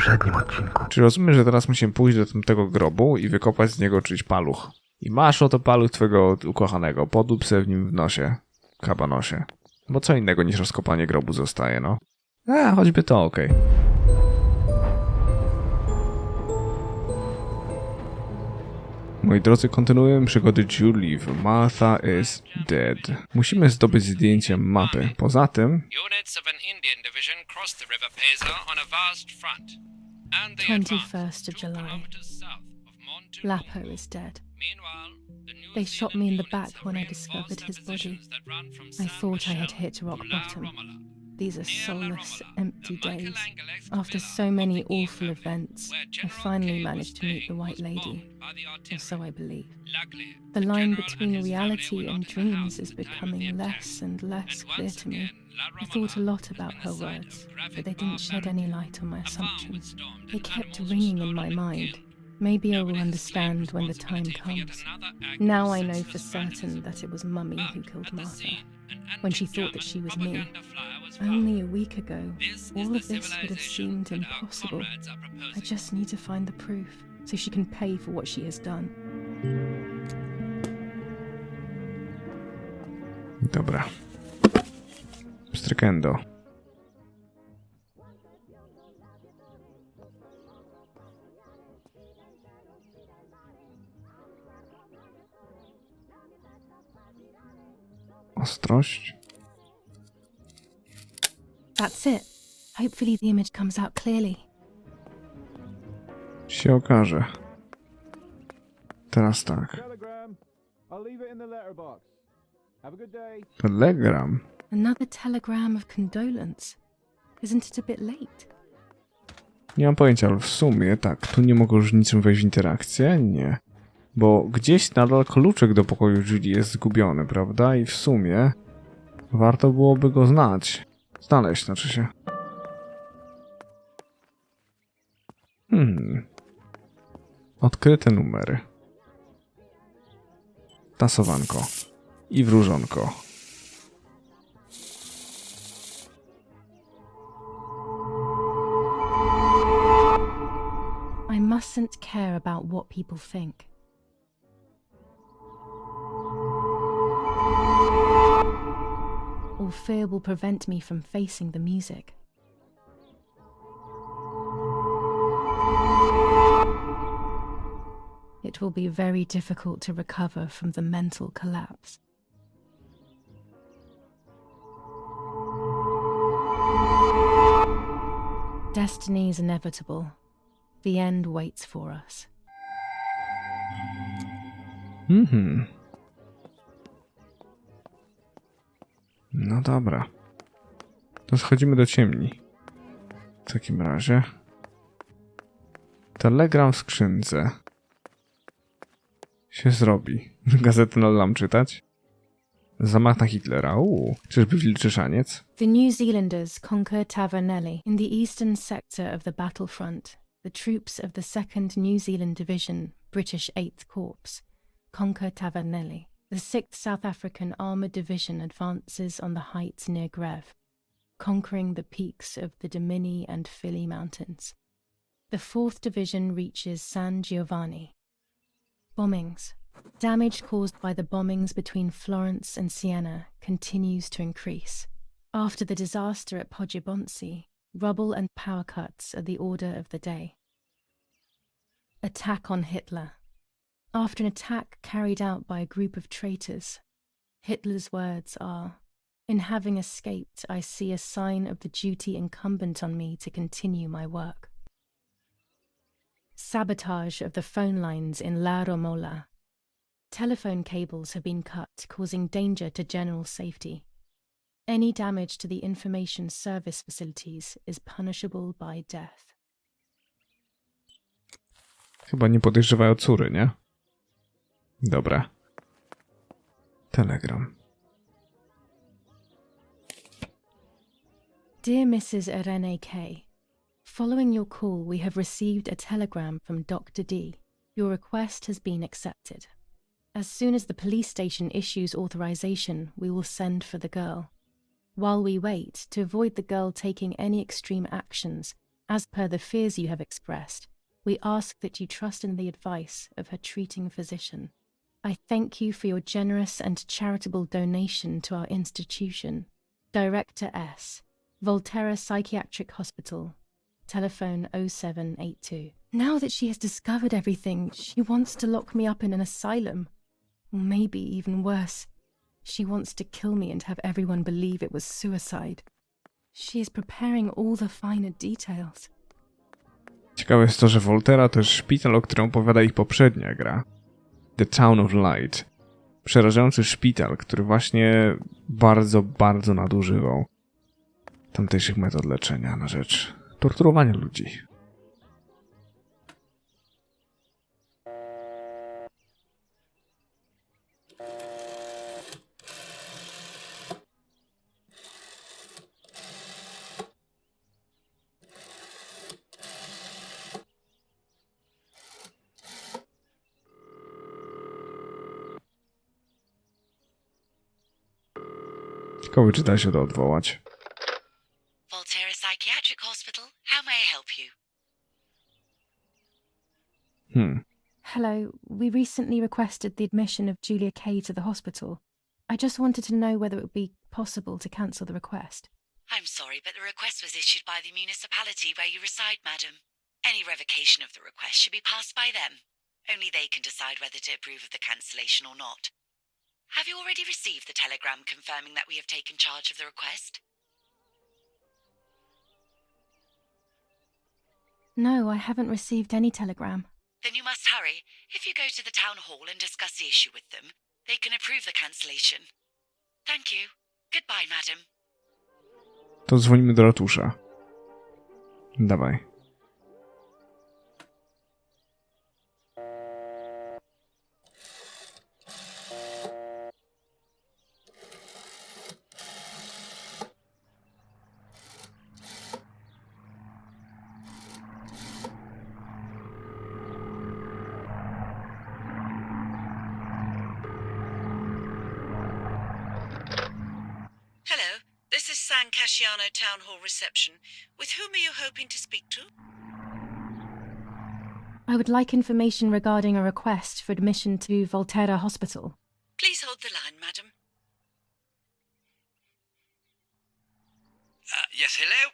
poprzednim odcinku. Czy rozumiesz, że teraz musimy pójść do tamtego grobu i wykopać z niego czyjś paluch? I masz oto paluch twojego ukochanego, podłup sobie w nim w nosie, kabanosie. Bo co innego niż rozkopanie grobu zostaje, no. Choćby to okej. Moi drodzy, kontynuujemy przygody Julie w Martha is Dead. Musimy zdobyć zdjęcie mapy. Poza tym... Units of an Indian division crossed the River Pesa on a vast front. And they 21st of 2 July. kilometers south of Montu. Lapo is dead. Meanwhile, the New They shot Zealand me in the units back have when I reinforced discovered their his body. positions that run from I San thought I had Michel hit rock to La bottom. Romola. These are Near La soulless, Romola, empty the days. Michelangelisque After villa so of many the Eve awful family, events, where I General finally K managed to meet the was White staying, Lady. was bombed by the Or artillery. so I believe. Luckily, The line General and between his family reality were and not in the dreams house is at the time of the becoming attack. less and less And clear once to me. again, La I thought a Romola lot has about been her the site words, of graphic but they didn't shed any light on my A farm was assumptions. stormed They and kept animals ringing were in my slaughtered and mind. killed. Maybe I will Nobody has understand claimed when the time responsibility for yet comes. another act Now of I know for senseless certain vandalism. that it was Mummy But who killed at the Martha. scene, an When she thought that anti-German she was me. propaganda flyer was found. Only a week ago, This is all the of this would have civilization seemed that our impossible. comrades are I proposing. just need to find the proof, so she can pay for what she has done. Dobra. Pstrykendo. Ostrość. That's it. Hopefully the image comes out clearly. Się okaże. Teraz tak. Telegram. I'll leave it in the letterbox. Have a good day. Telegram. Another telegram of condolence. Isn't it a bit late? Nie mam pojęcia, ale w sumie tak, tu nie mogę już niczym wejść w interakcję? Nie. Bo gdzieś nadal kluczyk do pokoju Julie jest zgubiony, prawda? I w sumie warto byłoby go znać. Znaleźć, znaczy się. Odkryte numery. Tasowanko. I wróżonko. I mustn't care about what people think. All fear will prevent me from facing the music. It will be very difficult to recover from the mental collapse. Destiny is inevitable. The end waits for us. No dobra. To schodzimy do ciemni. W takim razie. Telegram w skrzynce. Się zrobi. Gazetę nadal czytać? Zamach na Hitlera. Czyżby wilczyszaniec? The New Zealanders conquer Tavernelli. In the eastern sector of the battlefront, the troops of the 2nd New Zealand Division, British 8th Corps, conquer Tavernelli. The 6th South African Armoured Division advances on the heights near Greve, conquering the peaks of the Dimini and Fili Mountains. The 4th Division reaches San Giovanni. Bombings. Damage caused by the bombings between Florence and Siena continues to increase. After the disaster at Poggibonsi, rubble and power cuts are the order of the day. Attack on Hitler. After an attack carried out by a group of traitors, Hitler's words are, "In having escaped, I see a sign of the duty incumbent on me to continue my work." Sabotage of the phone lines in La Romola. Telephone cables have been cut, causing danger to general safety. Any damage to the information service facilities is punishable by death. Chyba nie podejrzewają córy, nie? Dobra. Telegram. Dear Mrs. Irene K., following your call, we have received a telegram from Dr. D. Your request has been accepted. As soon as the police station issues authorization, we will send for the girl. While we wait, to avoid the girl taking any extreme actions, As per the fears you have expressed, we ask that you trust in the advice of her treating physician. I thank you for your generous and charitable donation to our institution. Director S. Volterra Psychiatric Hospital. Telephone 0782. Now that she has discovered everything, she wants to lock me up in an asylum. Or maybe even worse. She wants to kill me and have everyone believe it was suicide. She is preparing all the finer details. Ciekawe jest to, że Volterra to jest szpital, o którym opowiada ich poprzednia gra. The Town of Light. Przerażający szpital, który właśnie bardzo, bardzo nadużywał tamtejszych metod leczenia na rzecz torturowania ludzi. Ciekawe, czy da się to odwołać. Volterra Psychiatric Hospital. How may I help you? Hello, we recently requested the admission of Julia Kay to the hospital. I just wanted to know whether it would be possible to cancel the request. I'm sorry, but the request was issued by the municipality where you reside, madam. Any revocation of the request should be passed by them. Only they can decide whether to approve of the cancellation or not. Have you already received the telegram confirming that we have taken charge of the request? No, I haven't received any telegram. Then you must hurry. If you go to the town hall and discuss the issue with them, they can approve the cancellation. Thank you. Goodbye, madam. To dzwonimy do ratusza. Dawaj. Hello, this is San Casciano Town Hall reception. With whom are you hoping to speak to? I would like information regarding a request for admission to Volterra Hospital. Please hold the line, madam. Yes, hello?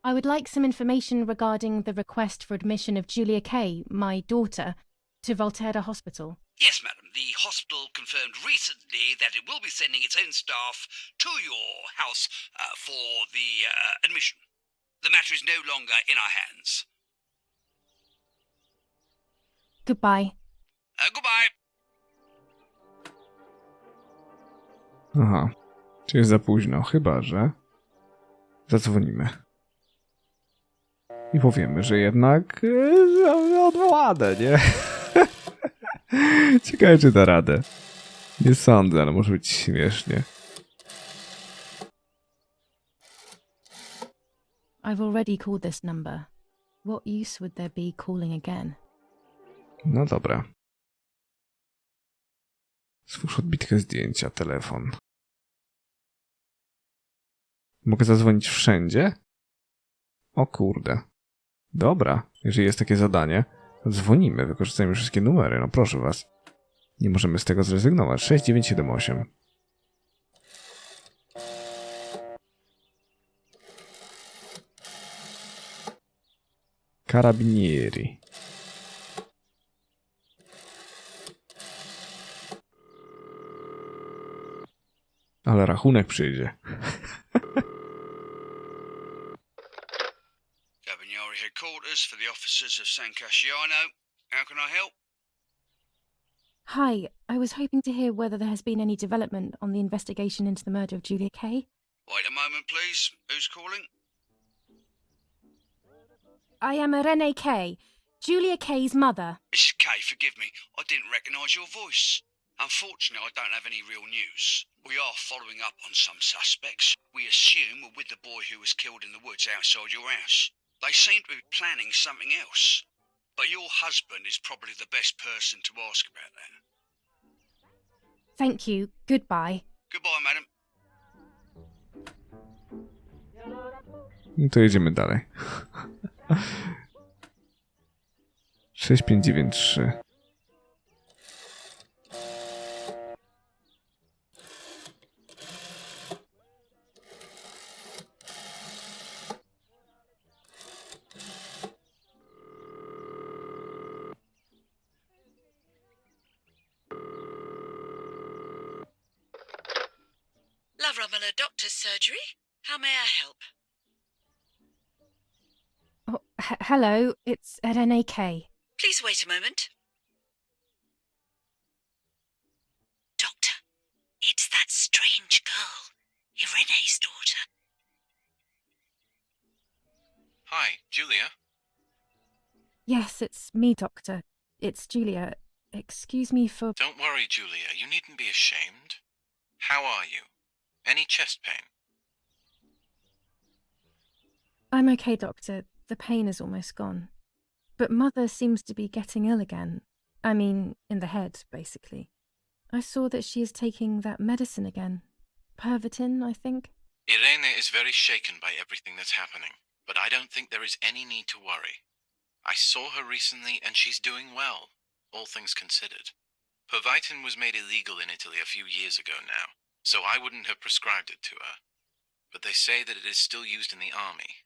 I would like some information regarding the request for admission of Julia Kay, my daughter, to Volterra Hospital. Yes, madam. The hospital confirmed recently that it will be sending its own staff to your house for the admission. The matter is no longer in our hands. Goodbye. Goodbye. Aha. Czy jest za późno? Chyba, że zadzwonimy. I powiemy, że jednak odwołane, nie? Ciekawe, czy da radę. Nie sądzę, ale może być śmiesznie. I've already called this number. What use would there be calling again? No dobra. Stwórz odbitkę zdjęcia, telefon. Mogę zadzwonić wszędzie? O kurde. Dobra, jeżeli jest takie zadanie, to dzwonimy, wykorzystajmy wszystkie numery, no proszę was. Nie możemy z tego zrezygnować. 6978. Carabinieri. Ale rachunek przyjdzie. Carabinieri headquarters for the officers of San Casciano. How can I help? Hi, I was hoping to hear whether there has been any development on the investigation into the murder of Julia Kay. Wait a moment, please. Who's calling? I am Irene Kay, Julia Kay's mother. Mrs. Kay, forgive me. I didn't recognise your voice. Unfortunately, I don't have any real news. We are following up on some suspects. We assume we're with the boy who was killed in the woods outside your house. They seem to be planning something else. But your husband is probably the best person to ask about that. Thank you. Goodbye. Goodbye, madam. No to jedziemy dalej. 6593. Love Romola, doctor's surgery. How may I help? Oh, hello, it's at NAK. Please wait a moment. Doctor, it's that strange girl, Irene's daughter. Hi, Julia. Yes, it's me, Doctor. It's Julia. Excuse me for... Don't worry, Julia. You needn't be ashamed. How are you? Any chest pain? I'm okay, Doctor. The pain is almost gone. But Mother seems to be getting ill again. I mean, in the head, basically. I saw that she is taking that medicine again. Pervitin, I think. Irene is very shaken by everything that's happening, but I don't think there is any need to worry. I saw her recently and she's doing well, all things considered. Pervitin was made illegal in Italy a few years ago now, so I wouldn't have prescribed it to her. But they say that it is still used in the army.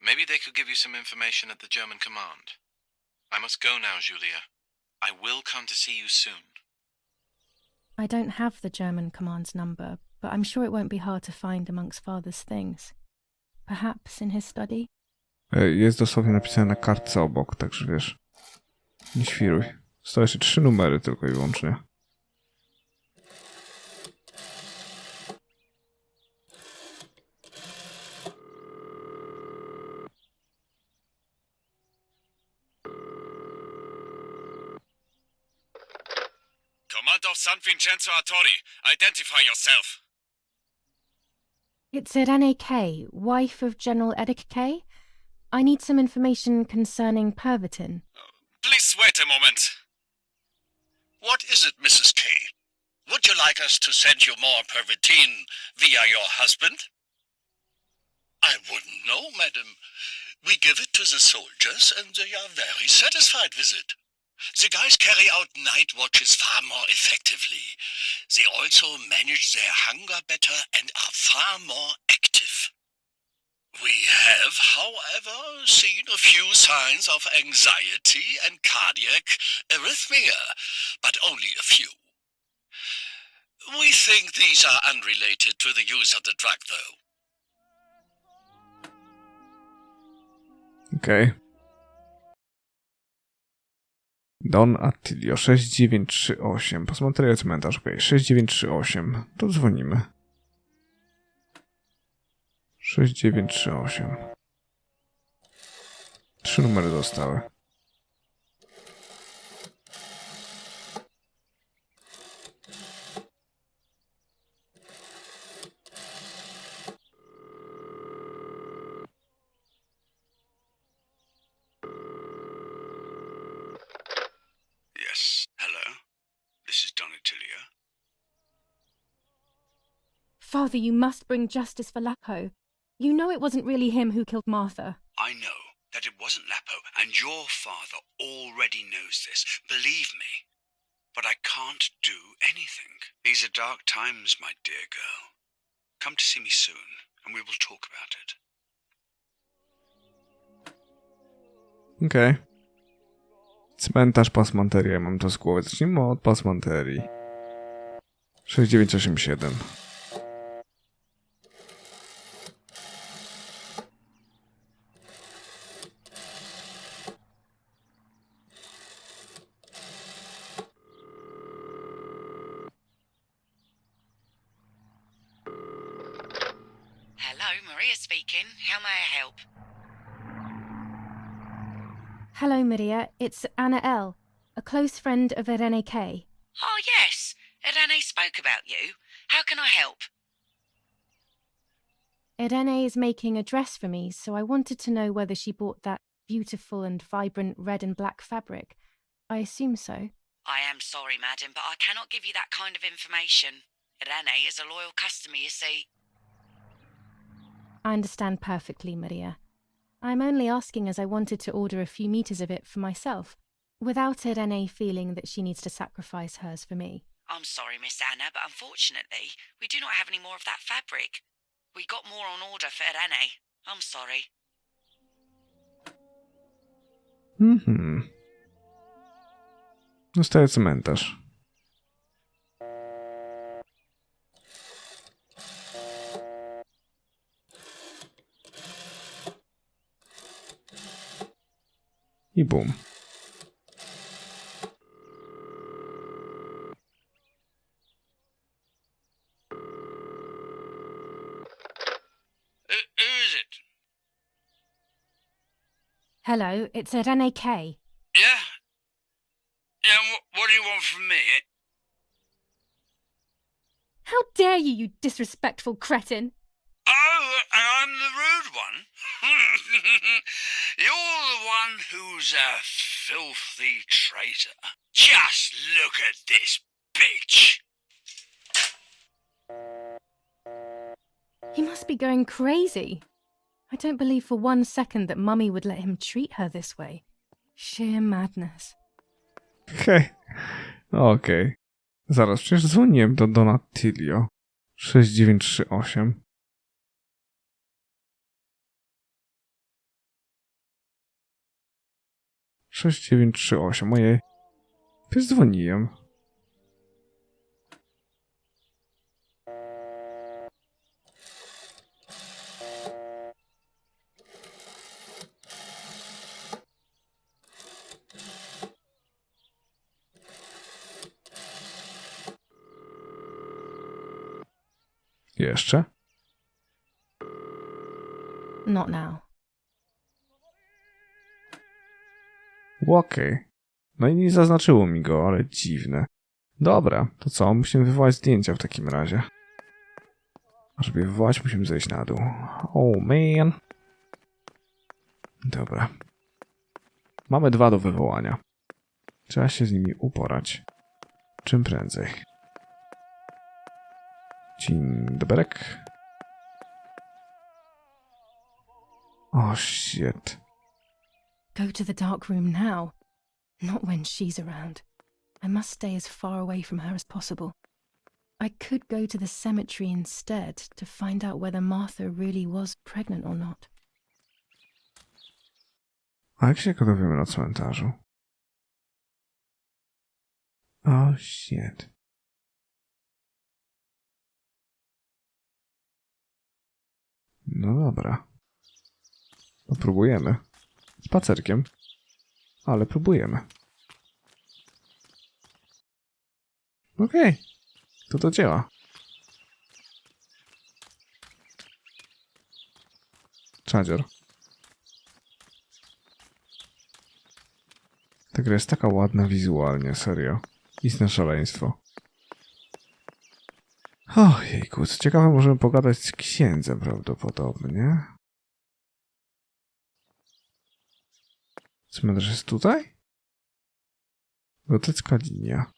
Maybe they could give you some information at the German command. I must go now, Julia. I will come to see you soon. I don't have the German command's number, but I'm sure it won't be hard to find amongst Father's things. Perhaps in his study? Jest dosłownie napisane na kartce obok, także wiesz. Nie świruj. Zostały jeszcze 3 numery tylko i wyłącznie. Command of San Vincenzo Artori, identify yourself. It's Irene K., wife of General Eric K. I need some information concerning Pervitin. Please wait a moment. What is it, Mrs. K? Would you like us to send you more pervitin via your husband? I wouldn't know, madam. We give it to the soldiers and they are very satisfied with it. The guys carry out night watches far more effectively. They also manage their hunger better and are far more active. We have, however, seen a few signs of anxiety and cardiac arrhythmia, but only a few. We think these are unrelated to the use of the drug, though. Okej. Don Attilio 6938. Posmateriał cmentarz. Okej, 6938. To dzwonimy. 6938. 3 numery zostały. Yes, hello. This is Don Attilio. Father, you must bring justice for Lapo. You know it wasn't really him who killed Martha. I know that it wasn't Lapo, and your father already knows this, believe me. But I can't do anything. These are dark times, my dear girl. Come to see me soon, and we will talk about it. Okej. Cmentarz pasmanterii. Ja mam to z głowy. Zacznijmy od pasmanterii. 6987. Hello, Maria speaking. How may I help? Hello, Maria. It's Anna L., a close friend of Irene K. Oh, yes. Irene spoke about you. How can I help? Irene is making a dress for me, so I wanted to know whether she bought that beautiful and vibrant red and black fabric. I assume so. I am sorry, madam, but I cannot give you that kind of information. Irene is a loyal customer, you see. I understand perfectly, Maria. I'm only asking as I wanted to order a few meters of it for myself, without Irene feeling that she needs to sacrifice hers for me. I'm sorry, Miss Anna, but unfortunately, we do not have any more of that fabric. We got more on order for Irene. I'm sorry. Zostaje cmentarz. I bum. Who is it? Hello, it's Irene K. Yeah? Yeah, and what do you want from me? How dare you, you disrespectful cretin! Oh, and I'm the rude one? You're the one who's a filthy traitor. Just look at this bitch. He must be going crazy. I don't believe for 1 second that Mummy would let him treat her this way. Sheer madness. Okej. Zaraz, przecież dzwoniłem do Donatilio. 6938. Ojej. Przecież dzwoniłem. Jeszcze? Not now. Okej. No i nie zaznaczyło mi go, ale dziwne. Dobra, to co? Musimy wywołać zdjęcia w takim razie. A żeby je wywołać, musimy zejść na dół. Oh man. Dobra. Mamy 2 do wywołania. Trzeba się z nimi uporać. Czym prędzej. Dzień doberek. Oh shit. Go to the dark room now. Not when she's around. I must stay as far away from her as possible. I could go to the cemetery instead to find out whether Martha really was pregnant or not. A jak się dowiemy na cmentarzu? Oh shit. No dobra. No próbujemy. Spacerkiem. Ale próbujemy. Okej. To do dzieła. Czadzior. Ta gra jest taka ładna wizualnie, serio. Istne szaleństwo. Ojejku, co ciekawe, możemy pogadać z księdzem prawdopodobnie. Cmentarz jest tutaj? Gotycka linia.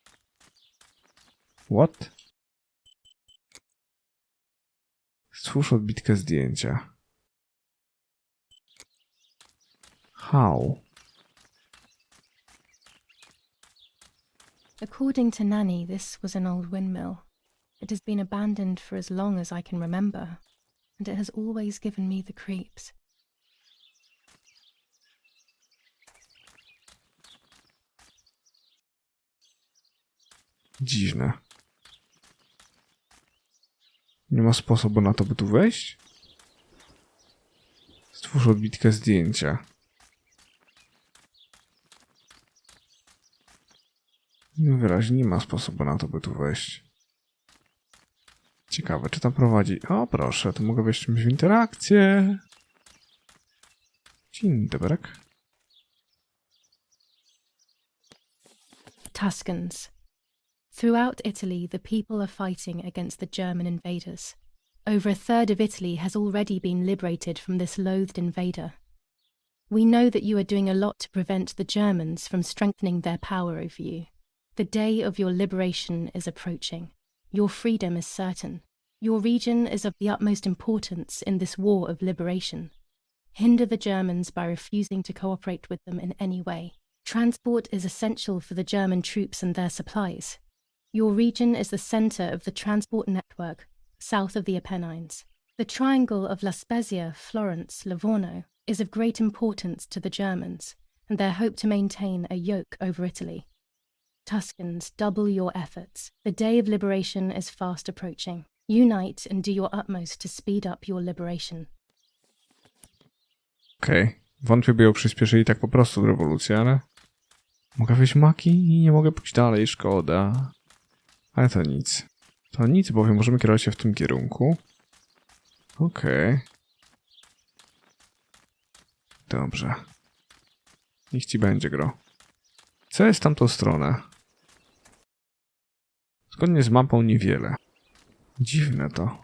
What? Stwórz odbitkę zdjęcia. How? According to Nanny, this was an old windmill. It has been abandoned for as long as I can remember, and it has always given me the creeps. Dziwne. Nie ma sposobu na to, by tu wejść? Stwórz odbitkę zdjęcia. No wyraźnie nie ma sposobu na to, by tu wejść. Ciekawe, czy tam prowadzi... O, proszę, to mogę wejść w interakcję. Dzień dobry. Tuscans. Throughout Italy, the people are fighting against the German invaders. Over a third of Italy has already been liberated from this loathed invader. We know that you are doing a lot to prevent the Germans from strengthening their power over you. The day of your liberation is approaching. Your freedom is certain. Your region is of the utmost importance in this war of liberation. Hinder the Germans by refusing to cooperate with them in any way. Transport is essential for the German troops and their supplies. Your region is the center of the transport network south of the Apennines. The triangle of La Spezia, Florence, Livorno is of great importance to the Germans and their hope to maintain a yoke over Italy. Tuscans, double your efforts. The day of liberation is fast approaching. Unite and do your utmost to speed up your liberation. Okej. Wątpię, by ją przyspieszyli tak po prostu rewolucję, ale... Mogę wejść maki i nie mogę pójść dalej, szkoda. Ale to nic. To nic, bowiem możemy kierować się w tym kierunku. Okej. Dobrze. Niech ci będzie, gro. Co jest w tamtą stronę? Zgodnie z mapą niewiele. Dziwne to.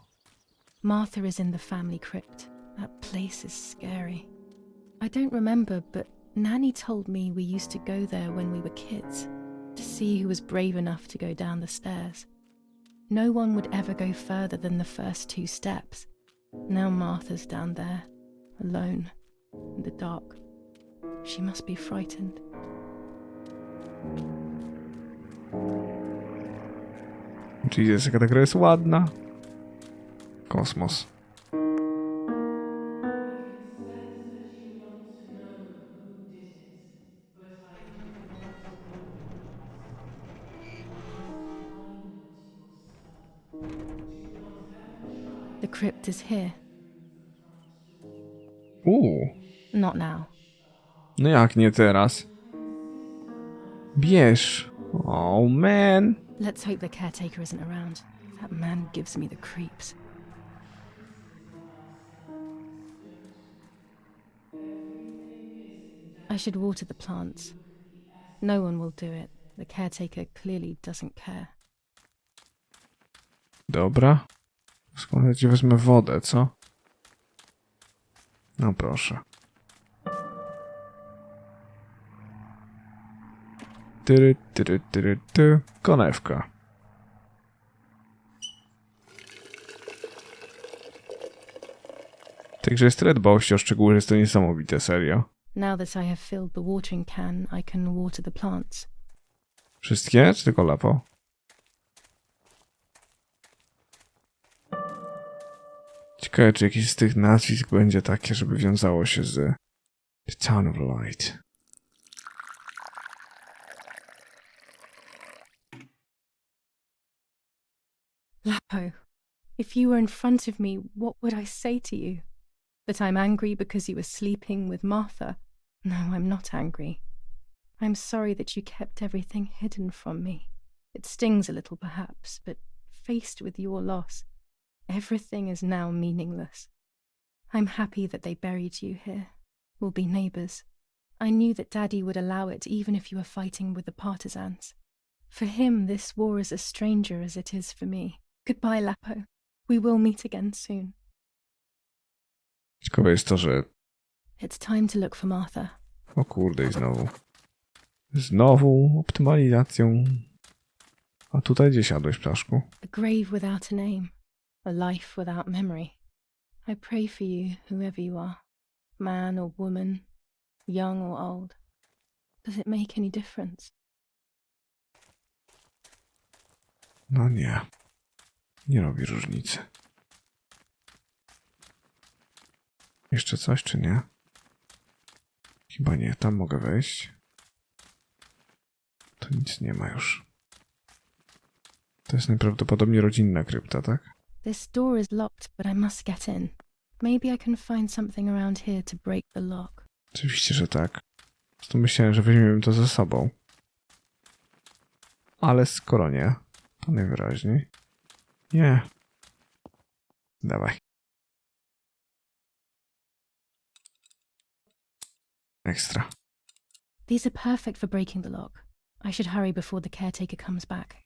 Martha is in the family crypt. That place is scary. I don't remember, but Nanny told me we used to go there when we were kids, to see who was brave enough to go down the stairs. No one would ever go further than the first 2 steps. Now Martha's down there, alone, in the dark. She must be frightened. Jesus, jaka ta gra jest ładna. Kosmos. The crypt is here. Not now. No jak nie teraz? Bierz. Oh man. Let's hope the caretaker isn't around. That man gives me the creeps. I should water the plants. No one will do it. The caretaker clearly doesn't care. Dobra. Skąd ja ci wezmę wodę, co? No proszę. Tyry, tyry, tyry, ty. Konewka. Także jest tyle dbałości o szczegóły, że jest to niesamowite, serio. Now that I have filled the watering can, I can water the plants. Wszystkie, czy tylko lapo? Ciekawe, czy jakieś z tych nazwisk będzie takie, żeby wiązało się z The Town of Light. Lapo, if you were in front of me, what would I say to you? That I'm angry because you were sleeping with Martha? No, I'm not angry. I'm sorry that you kept everything hidden from me. It stings a little, perhaps, but faced with your loss, everything is now meaningless. I'm happy that they buried you here. We'll be neighbours. I knew that Daddy would allow it even if you were fighting with the partisans. For him, this war is as stranger as it is for me. Goodbye, Lapo. We will meet again soon. Ciekawe jest to, że... It's time to look for Martha. O kurde, i znowu. Znowu optymalizacją. A tutaj gdzie siadłeś, ptaszku? A grave without a name. A life without memory. I pray for you, whoever you are. Man or woman. Young or old. Does it make any difference? No nie. Nie robi różnicy. Jeszcze coś, czy nie? Chyba nie. Tam mogę wejść. To nic nie ma już. To jest najprawdopodobniej rodzinna krypta, tak? This door is locked, but I must get in. Maybe I can find something around here to break the lock. Oczywiście, że tak. Po prostu myślałem, że weźmiemy to ze sobą. Ale skoro nie, to najwyraźniej nie. Dawaj. Ekstra. These are perfect for breaking the lock. I should hurry before the caretaker comes back.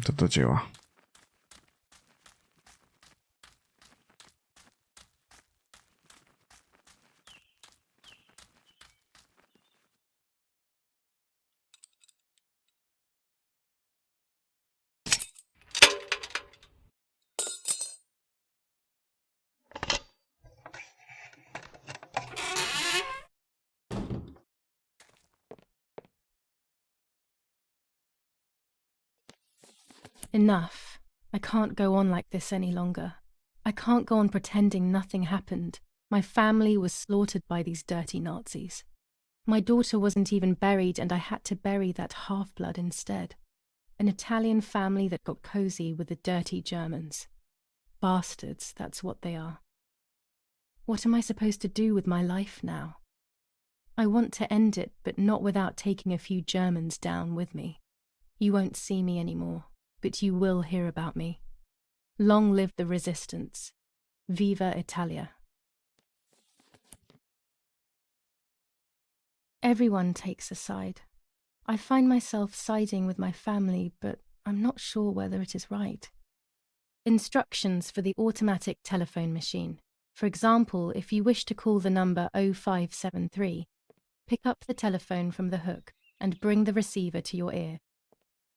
To do dzieła. Enough. I can't go on like this any longer. I can't go on pretending nothing happened. My family was slaughtered by these dirty Nazis. My daughter wasn't even buried, and I had to bury that half-blood instead. An Italian family that got cozy with the dirty Germans. Bastards, that's what they are. What am I supposed to do with my life now? I want to end it, but not without taking a few Germans down with me. You won't see me anymore, but you will hear about me. Long live the resistance. Viva Italia. Everyone takes a side. I find myself siding with my family, but I'm not sure whether it is right. Instructions for the automatic telephone machine. For example, if you wish to call the number 0573, pick up the telephone from the hook and bring the receiver to your ear.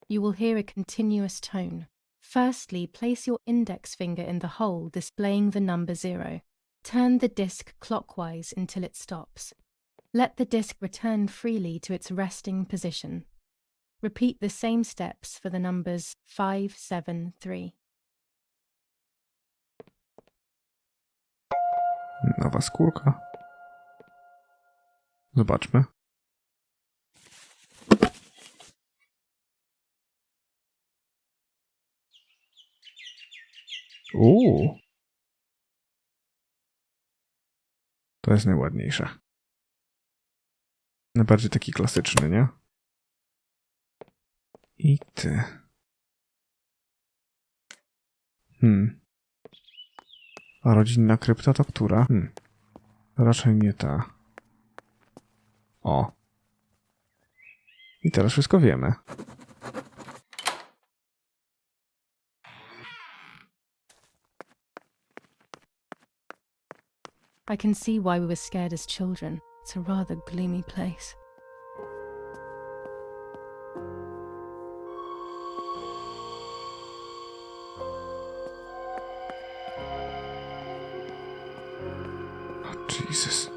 You will hear a continuous tone. Firstly, place your index finger in the hole displaying the number 0. Turn the disc clockwise until it stops. Let the disc return freely to its resting position. Repeat the same steps for the numbers 573. Nowa skórka. Zobaczmy. To jest najładniejsze. Najbardziej taki klasyczny, nie? I ty. A rodzinna krypta to która? Raczej nie ta. O. I teraz wszystko wiemy. I can see why we were scared as children. It's a rather gloomy place. Oh, Jesus.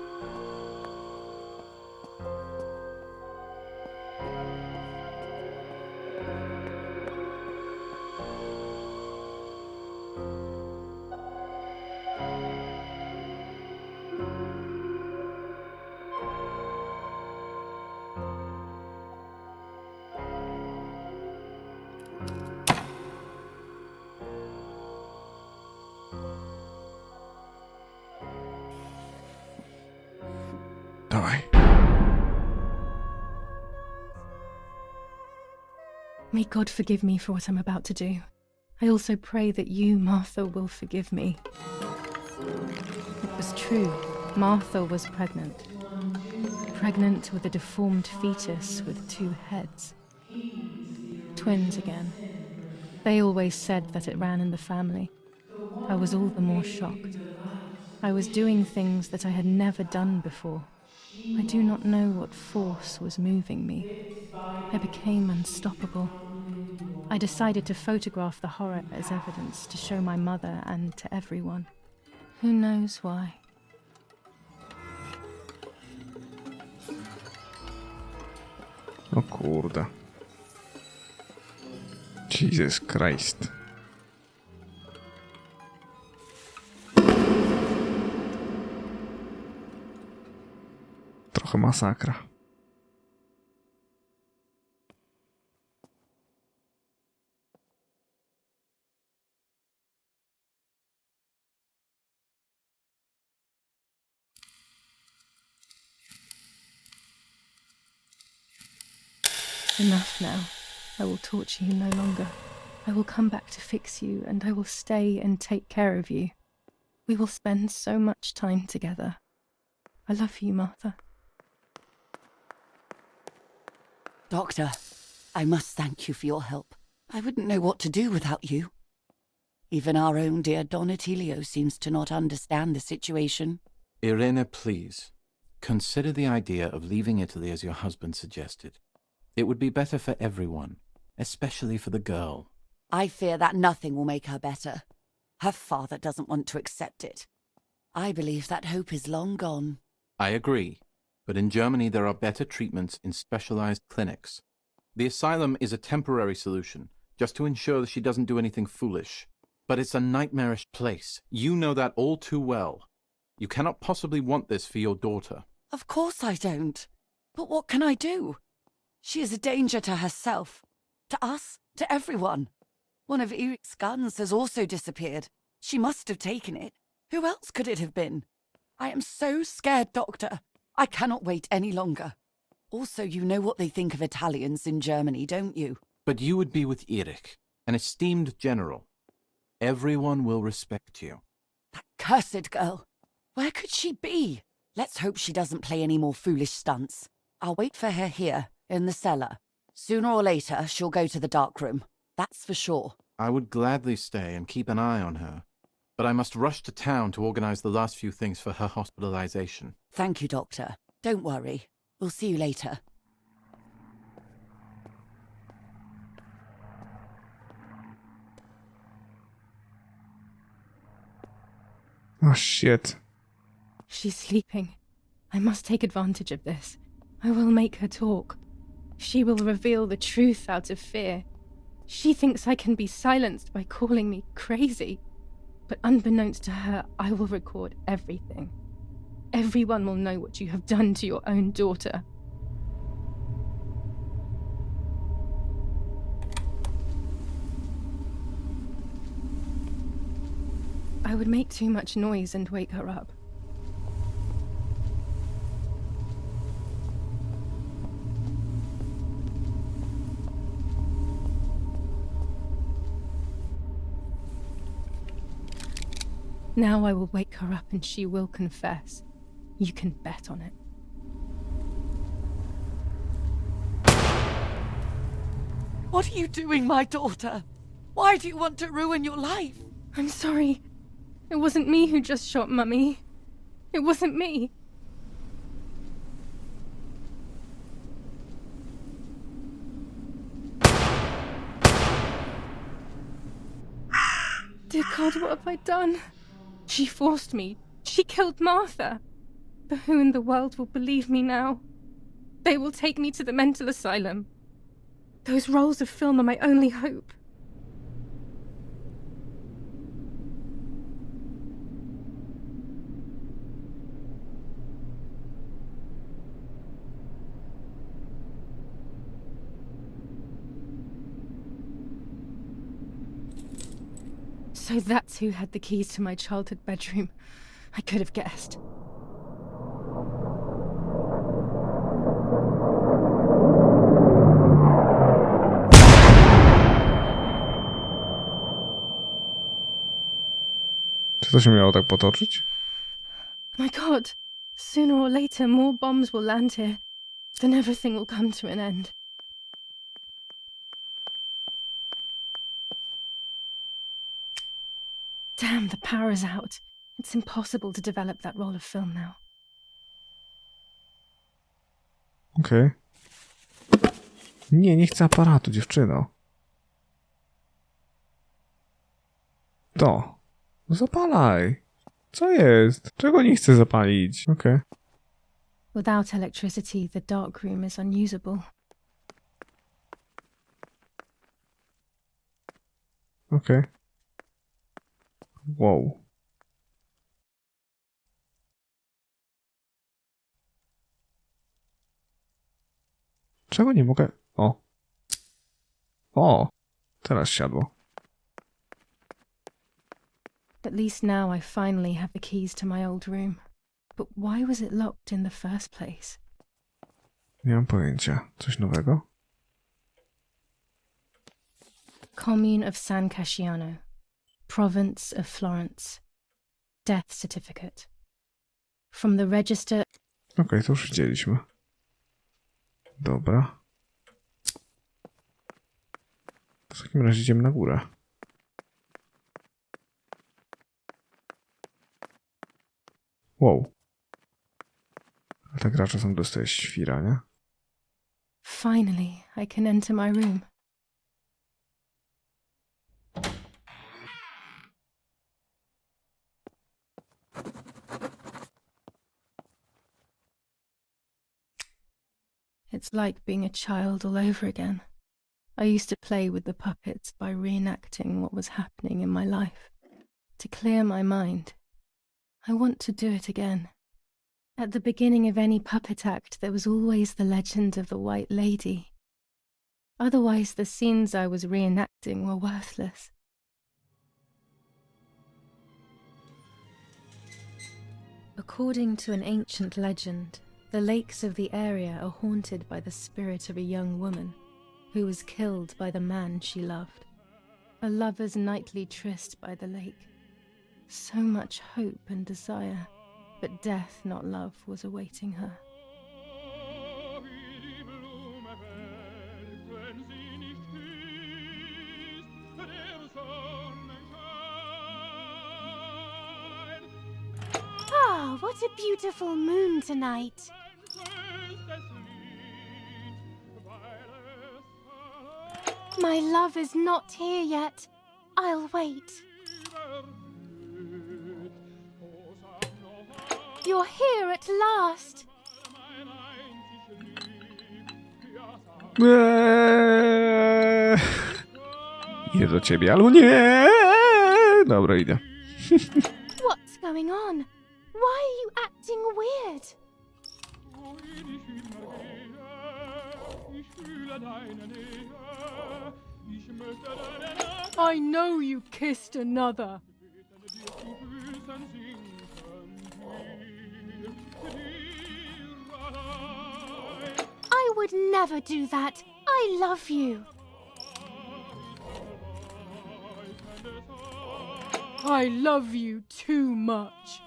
Dawaj. May God forgive me for what I'm about to do. I also pray that you, Martha, will forgive me. It was true. Martha was pregnant. Pregnant with a deformed fetus with 2 heads. Twins again. They always said that it ran in the family. I was all the more shocked. I was doing things that I had never done before. I do not know what force was moving me. I became unstoppable. I decided to photograph the horror as evidence to show my mother and to everyone. Who knows why? O kurde. Jesus Christ. Trochę masakra. Enough now. I will torture you no longer. I will come back to fix you, and I will stay and take care of you. We will spend so much time together. I love you, Martha. Doctor, I must thank you for your help. I wouldn't know what to do without you. Even our own dear Don Attilio seems to not understand the situation. Irene, please. Consider the idea of leaving Italy as your husband suggested. It would be better for everyone, especially for the girl. I fear that nothing will make her better. Her father doesn't want to accept it. I believe that hope is long gone. I agree, but in Germany there are better treatments in specialized clinics. The asylum is a temporary solution, just to ensure that she doesn't do anything foolish. But it's a nightmarish place. You know that all too well. You cannot possibly want this for your daughter. Of course I don't. But what can I do? She is a danger to herself, to us, to everyone. One of Eric's guns has also disappeared. She must have taken it. Who else could it have been? I am so scared, Doctor. I cannot wait any longer. Also, you know what they think of Italians in Germany, don't you? But you would be with Eric, an esteemed general. Everyone will respect you. That cursed girl. Where could she be? Let's hope she doesn't play any more foolish stunts. I'll wait for her here, in the cellar. Sooner or later, she'll go to the dark room. That's for sure. I would gladly stay and keep an eye on her. But I must rush to town to organize the last few things for her hospitalization. Thank you, Doctor. Don't worry. We'll see you later. Oh shit. She's sleeping. I must take advantage of this. I will make her talk. She will reveal the truth out of fear. She thinks I can be silenced by calling me crazy. But unbeknownst to her, I will record everything. Everyone will know what you have done to your own daughter. I would make too much noise and wake her up. Now I will wake her up and she will confess. You can bet on it. What are you doing, my daughter? Why do you want to ruin your life? I'm sorry. It wasn't me who just shot Mummy. It wasn't me. Dear God, what have I done? She forced me. She killed Martha. But who in the world will believe me now? They will take me to the mental asylum. Those rolls of film are my only hope. So that's who had the keys to my childhood bedroom. I could have guessed. Czy to się miało tak potoczyć? My God, sooner or later more bombs will land here. Then everything will come to an end. Damn, the power is out. It's impossible to develop that roll of film now. Okej. Nie chcę aparatu, dziewczyno. To. Zapalaj. Co jest? Czego nie chcę zapalić? Okej. Without electricity, the dark room is unusable. Okej. Wow. Czego nie mogę? O. O. Teraz siadło. At least now I finally have the keys to my old room. But why was it locked in the first place? Nie mam pojęcia. Coś nowego? Commune of San Casciano. Province of Florence. Death certificate. From the register... Okej, to już widzieliśmy. Dobra. W takim razie idziemy na górę. Wow. A ta gra czasem dostaje świra, nie? Finally, I can enter my room. It's like being a child all over again. I used to play with the puppets by reenacting what was happening in my life, to clear my mind. I want to do it again. At the beginning of any puppet act, there was always the legend of the White Lady. Otherwise, the scenes I was reenacting were worthless. According to an ancient legend, the lakes of the area are haunted by the spirit of a young woman who was killed by the man she loved. A lover's nightly tryst by the lake. So much hope and desire, but death, not love, was awaiting her. Ah, what a beautiful moon tonight. My love is not here yet. I'll wait. You're here at last. Idę do ciebie, albo nie! Dobra, idę. What's going on? Why are you acting weird? I know you kissed another. I would never do that. I love you. I love you too much.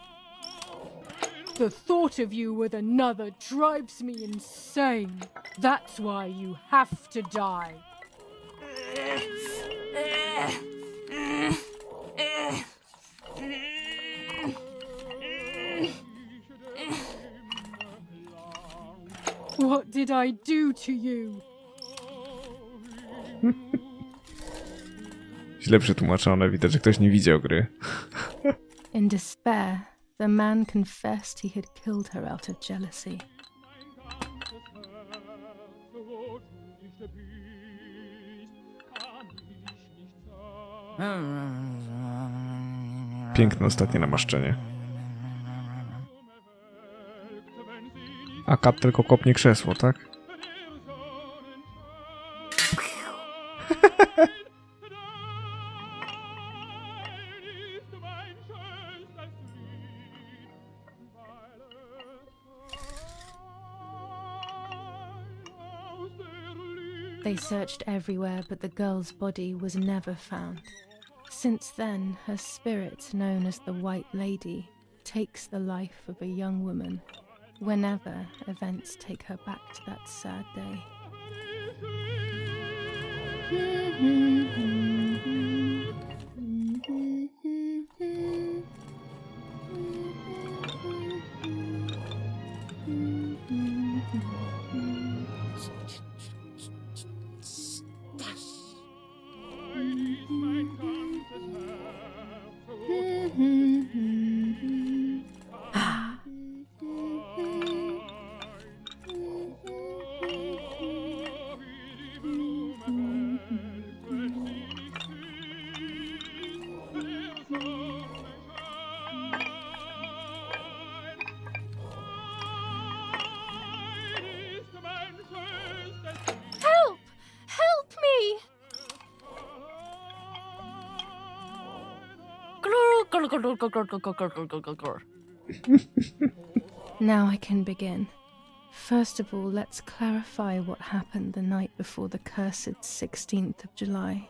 The thought of you with another drives me insane. That's why you have to die. What did I do to you? Źle przetłumaczone, widać, że ktoś nie widział gry. In despair, the man confessed he had killed her out of jealousy. Piękne ostatnie namaszczenie. A Kat tylko kopnie krzesło, tak? They searched everywhere, but the girl's body was never found. Since then, her spirit, known as the White Lady, takes the life of a young woman whenever events take her back to that sad day. Help! Help me! Now I can begin. First of all, let's clarify what happened the night before the cursed 16th of July.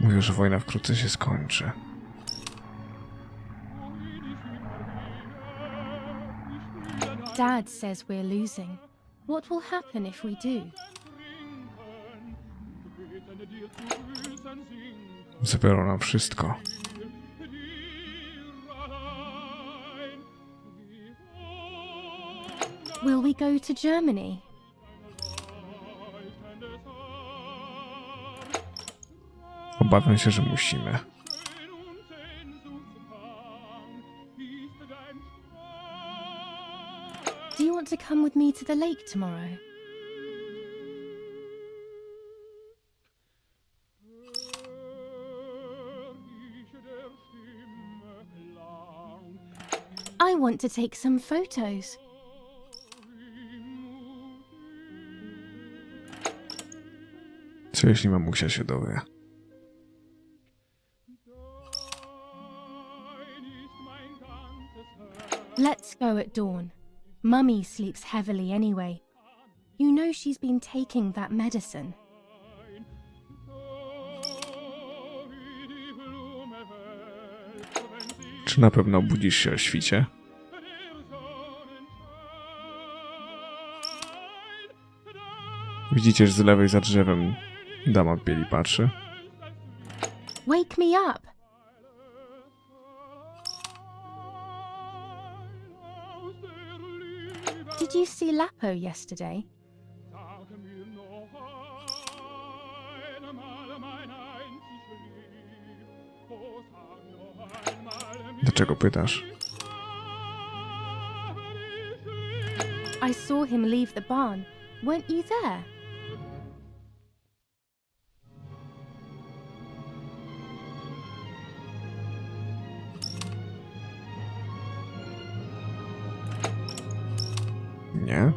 Mówią, że wojna wkrótce się skończy. Dad says we're losing. What will happen if we do? Zabiorą nam wszystko. Will we go to Germany? Obawiam się, że musimy. Do you want to come with me to the lake tomorrow? I want to take some photos. Co jeśli mamusia się dowie? Let's go at dawn. Mummy sleeps heavily anyway. You know she's been taking that medicine. Czy na pewno obudzisz się o świcie? Widzicie, że z lewej za drzewem dama w bieli patrzy. Wake me up! Did you see Lapo yesterday? Dlaczego pytasz? I saw him leave the barn. Weren't you there? Nie?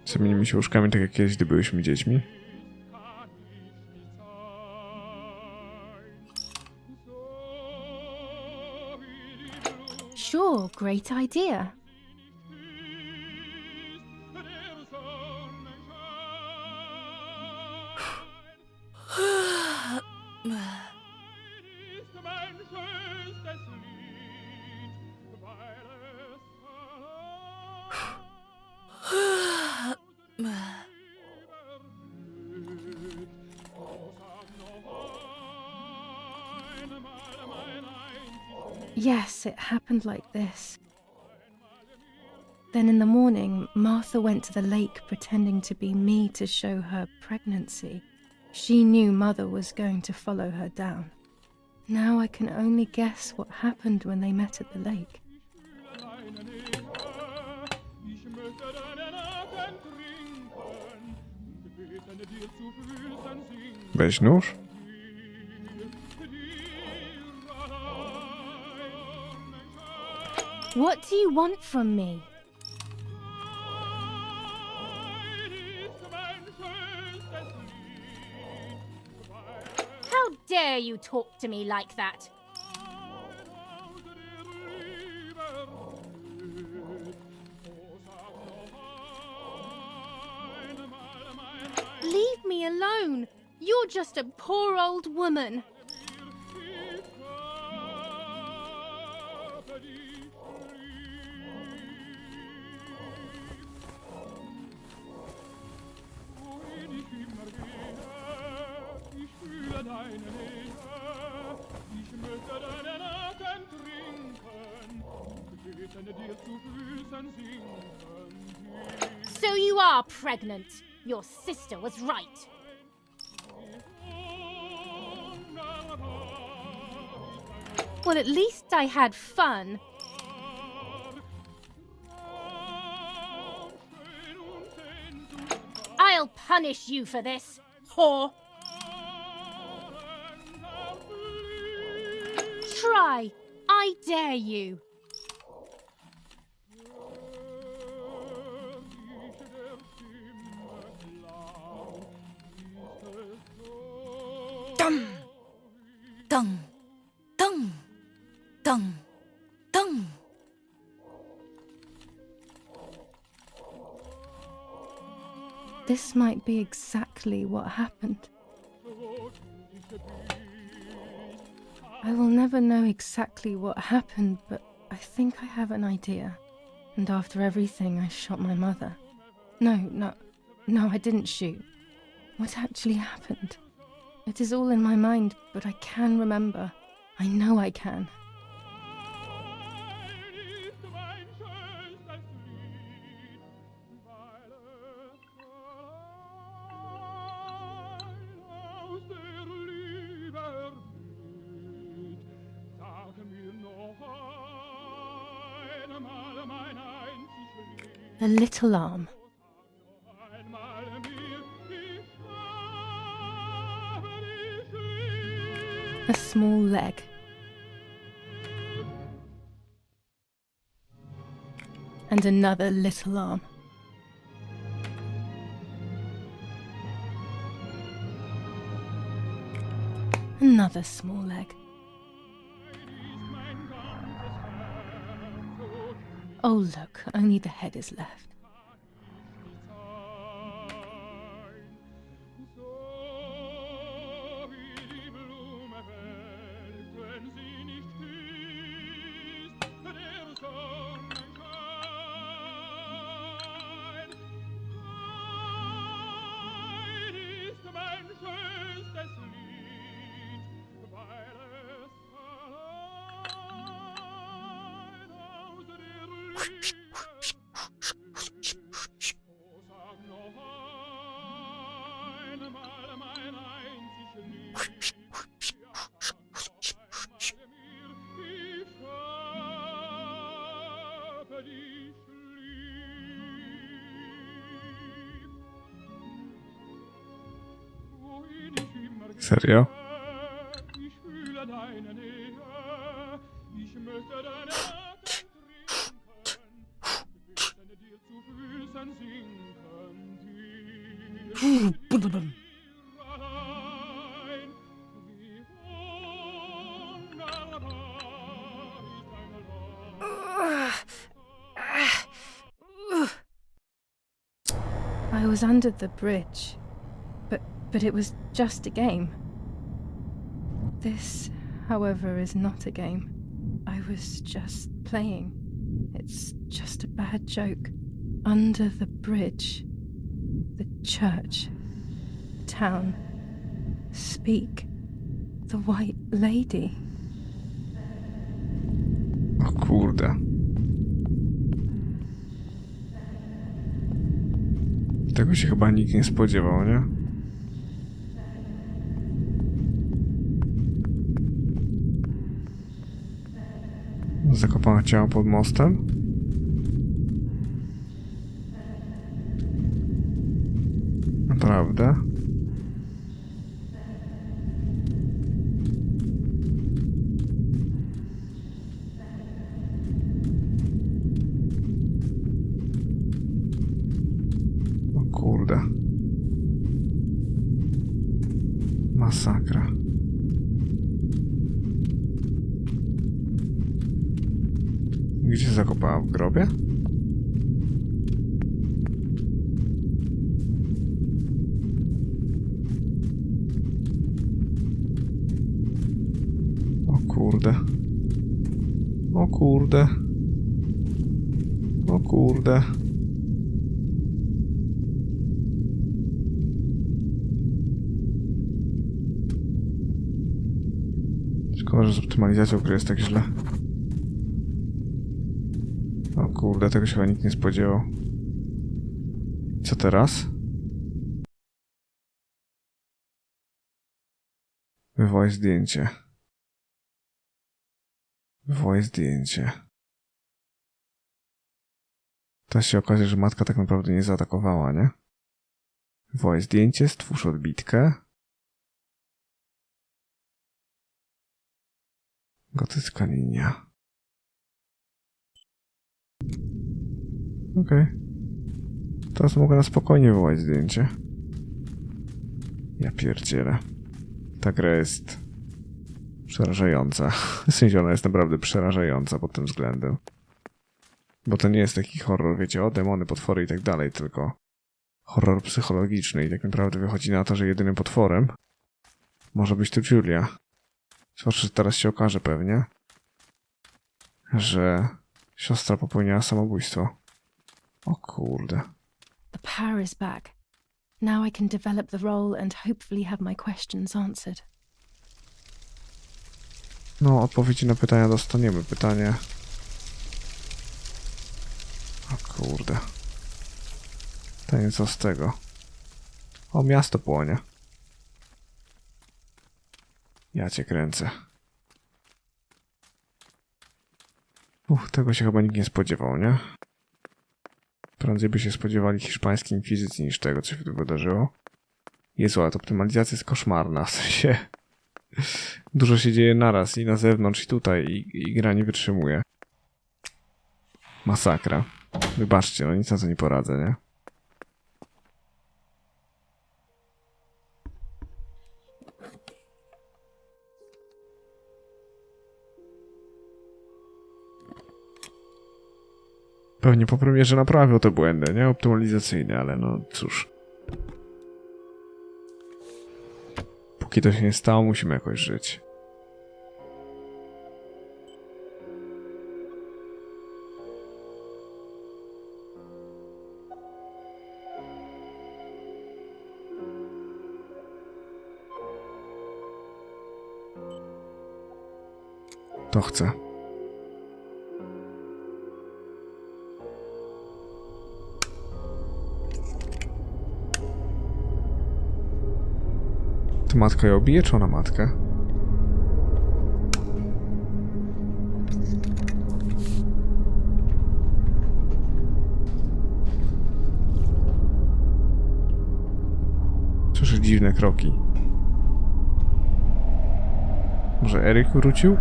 Zamienimy się łóżkami tak jak kiedyś, gdy byliśmy dziećmi? Sure, great idea. Yes, it happened like this. Then in the morning, Martha went to the lake pretending to be me to show her pregnancy. She knew Mother was going to follow her down. Now I can only guess what happened when they met at the lake. Weź nóż? What do you want from me? How dare you talk to me like that? Leave me alone. You're just a poor old woman. So you are pregnant. Your sister was right. Well, at least I had fun. I'll punish you for this, whore. Try. I dare you. Dum, dum, dum, dum, dum. This might be exactly what happened. I will never know exactly what happened, but I think I have an idea. And after everything, I shot my mother. No, I didn't shoot. What actually happened? It is all in my mind, but I can remember. I know I can. A little arm. A small leg. And another little arm. Another small leg. Oh look, only the head is left. Serio? I was under the bridge, but it was just a game. This, however, is not a game. I was just playing. It's just a bad joke. Under the bridge, the church, town, speak, the white lady. O kurde. Tego się chyba nikt nie spodziewał, nie? Zakopane ciało pod mostem? Naprawdę? O kurde. Masakra. Gdzie się zakopała? W grobie? O kurde. O kurde. O kurde. Szkoda, że z optymalizacją gry jest tak źle. O kurde, tego się chyba nikt nie spodziewał. Co teraz? Wywołaj zdjęcie. Wywołaj zdjęcie. Teraz się okaże, że matka tak naprawdę nie zaatakowała, nie? Wywołaj zdjęcie, stwórz odbitkę. Gotycka linia. Okej. Teraz mogę na spokojnie wywołać zdjęcie. Ja pierdzielę. Ta gra jest przerażająca. W sensie ona jest naprawdę przerażająca pod tym względem. Bo to nie jest taki horror, wiecie, o demony, potwory i tak dalej, tylko horror psychologiczny i tak naprawdę wychodzi na to, że jedynym potworem może być tu Julia. Zwłaszcza, że teraz się okaże pewnie, że siostra popełniła samobójstwo. O kurde. The power is back. Now I can develop the role and hopefully have my questions answered. No, odpowiedzi na pytania dostaniemy. Pytanie... O kurde. Pytanie co z tego? O, miasto płonie. Ja cię kręcę. Tego się chyba nikt nie spodziewał, nie? Prędzej by się spodziewali hiszpańskiej inkwizycji niż tego, co się tu wydarzyło. Jezu, ale ta optymalizacja jest koszmarna, w sensie... Dużo się dzieje naraz i na zewnątrz i tutaj i gra nie wytrzymuje. Masakra. Wybaczcie, no nic na to nie poradzę, nie? Pewnie po premierze naprawią te błędy, nie? Optymalizacyjne, ale no cóż. Póki to się nie stało, musimy jakoś żyć. To chcę. To matka ją bije, czy ona matkę? Słyszę dziwne kroki. Może Eryk wrócił?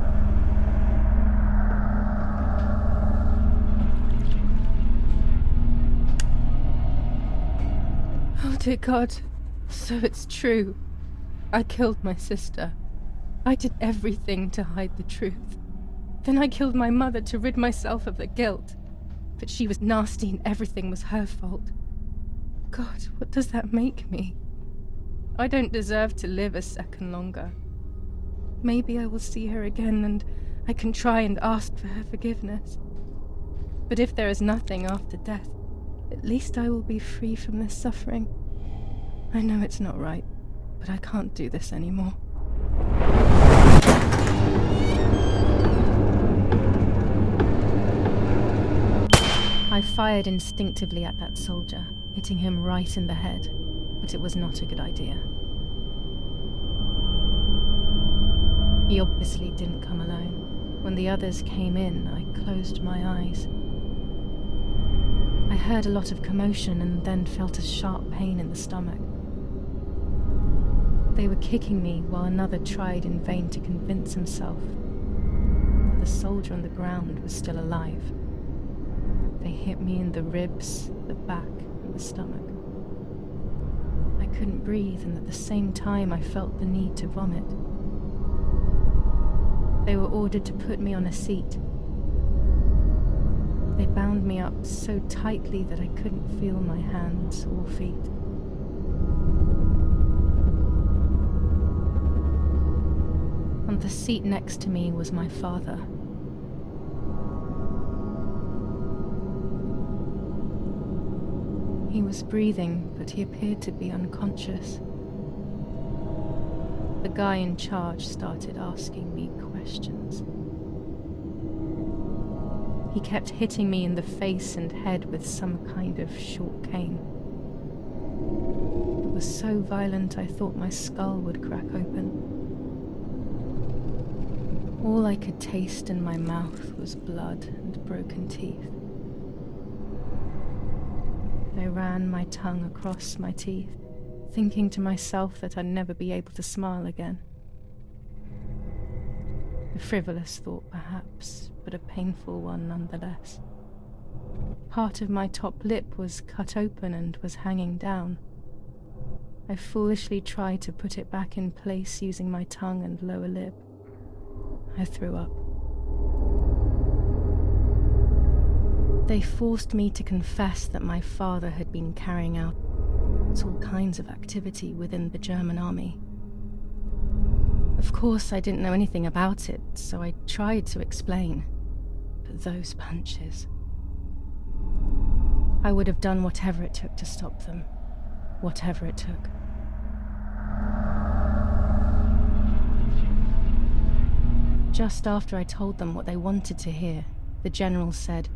Oh dear God, so it's true. I killed my sister. I did everything to hide the truth. Then I killed my mother to rid myself of the guilt. But she was nasty and everything was her fault. God, what does that make me? I don't deserve to live a second longer. Maybe I will see her again and I can try and ask for her forgiveness. But if there is nothing after death, at least I will be free from this suffering. I know it's not right, but I can't do this anymore. I fired instinctively at that soldier, hitting him right in the head, but it was not a good idea. He obviously didn't come alone. When the others came in, I closed my eyes. I heard a lot of commotion and then felt a sharp pain in the stomach. They were kicking me while another tried in vain to convince himself that the soldier on the ground was still alive. They hit me in the ribs, the back, and the stomach. I couldn't breathe, and at the same time I felt the need to vomit. They were ordered to put me on a seat. They bound me up so tightly that I couldn't feel my hands or feet. On the seat next to me was my father. He was breathing, but he appeared to be unconscious. The guy in charge started asking me questions. He kept hitting me in the face and head with some kind of short cane. It was so violent I thought my skull would crack open. All I could taste in my mouth was blood and broken teeth. I ran my tongue across my teeth, thinking to myself that I'd never be able to smile again. A frivolous thought, perhaps, but a painful one nonetheless. Part of my top lip was cut open and was hanging down. I foolishly tried to put it back in place using my tongue and lower lip. I threw up. They forced me to confess that my father had been carrying out all kinds of activity within the German army. Of course, I didn't know anything about it, so I tried to explain. But those punches... I would have done whatever it took to stop them. Whatever it took. Just after I told them what they wanted to hear, the general said,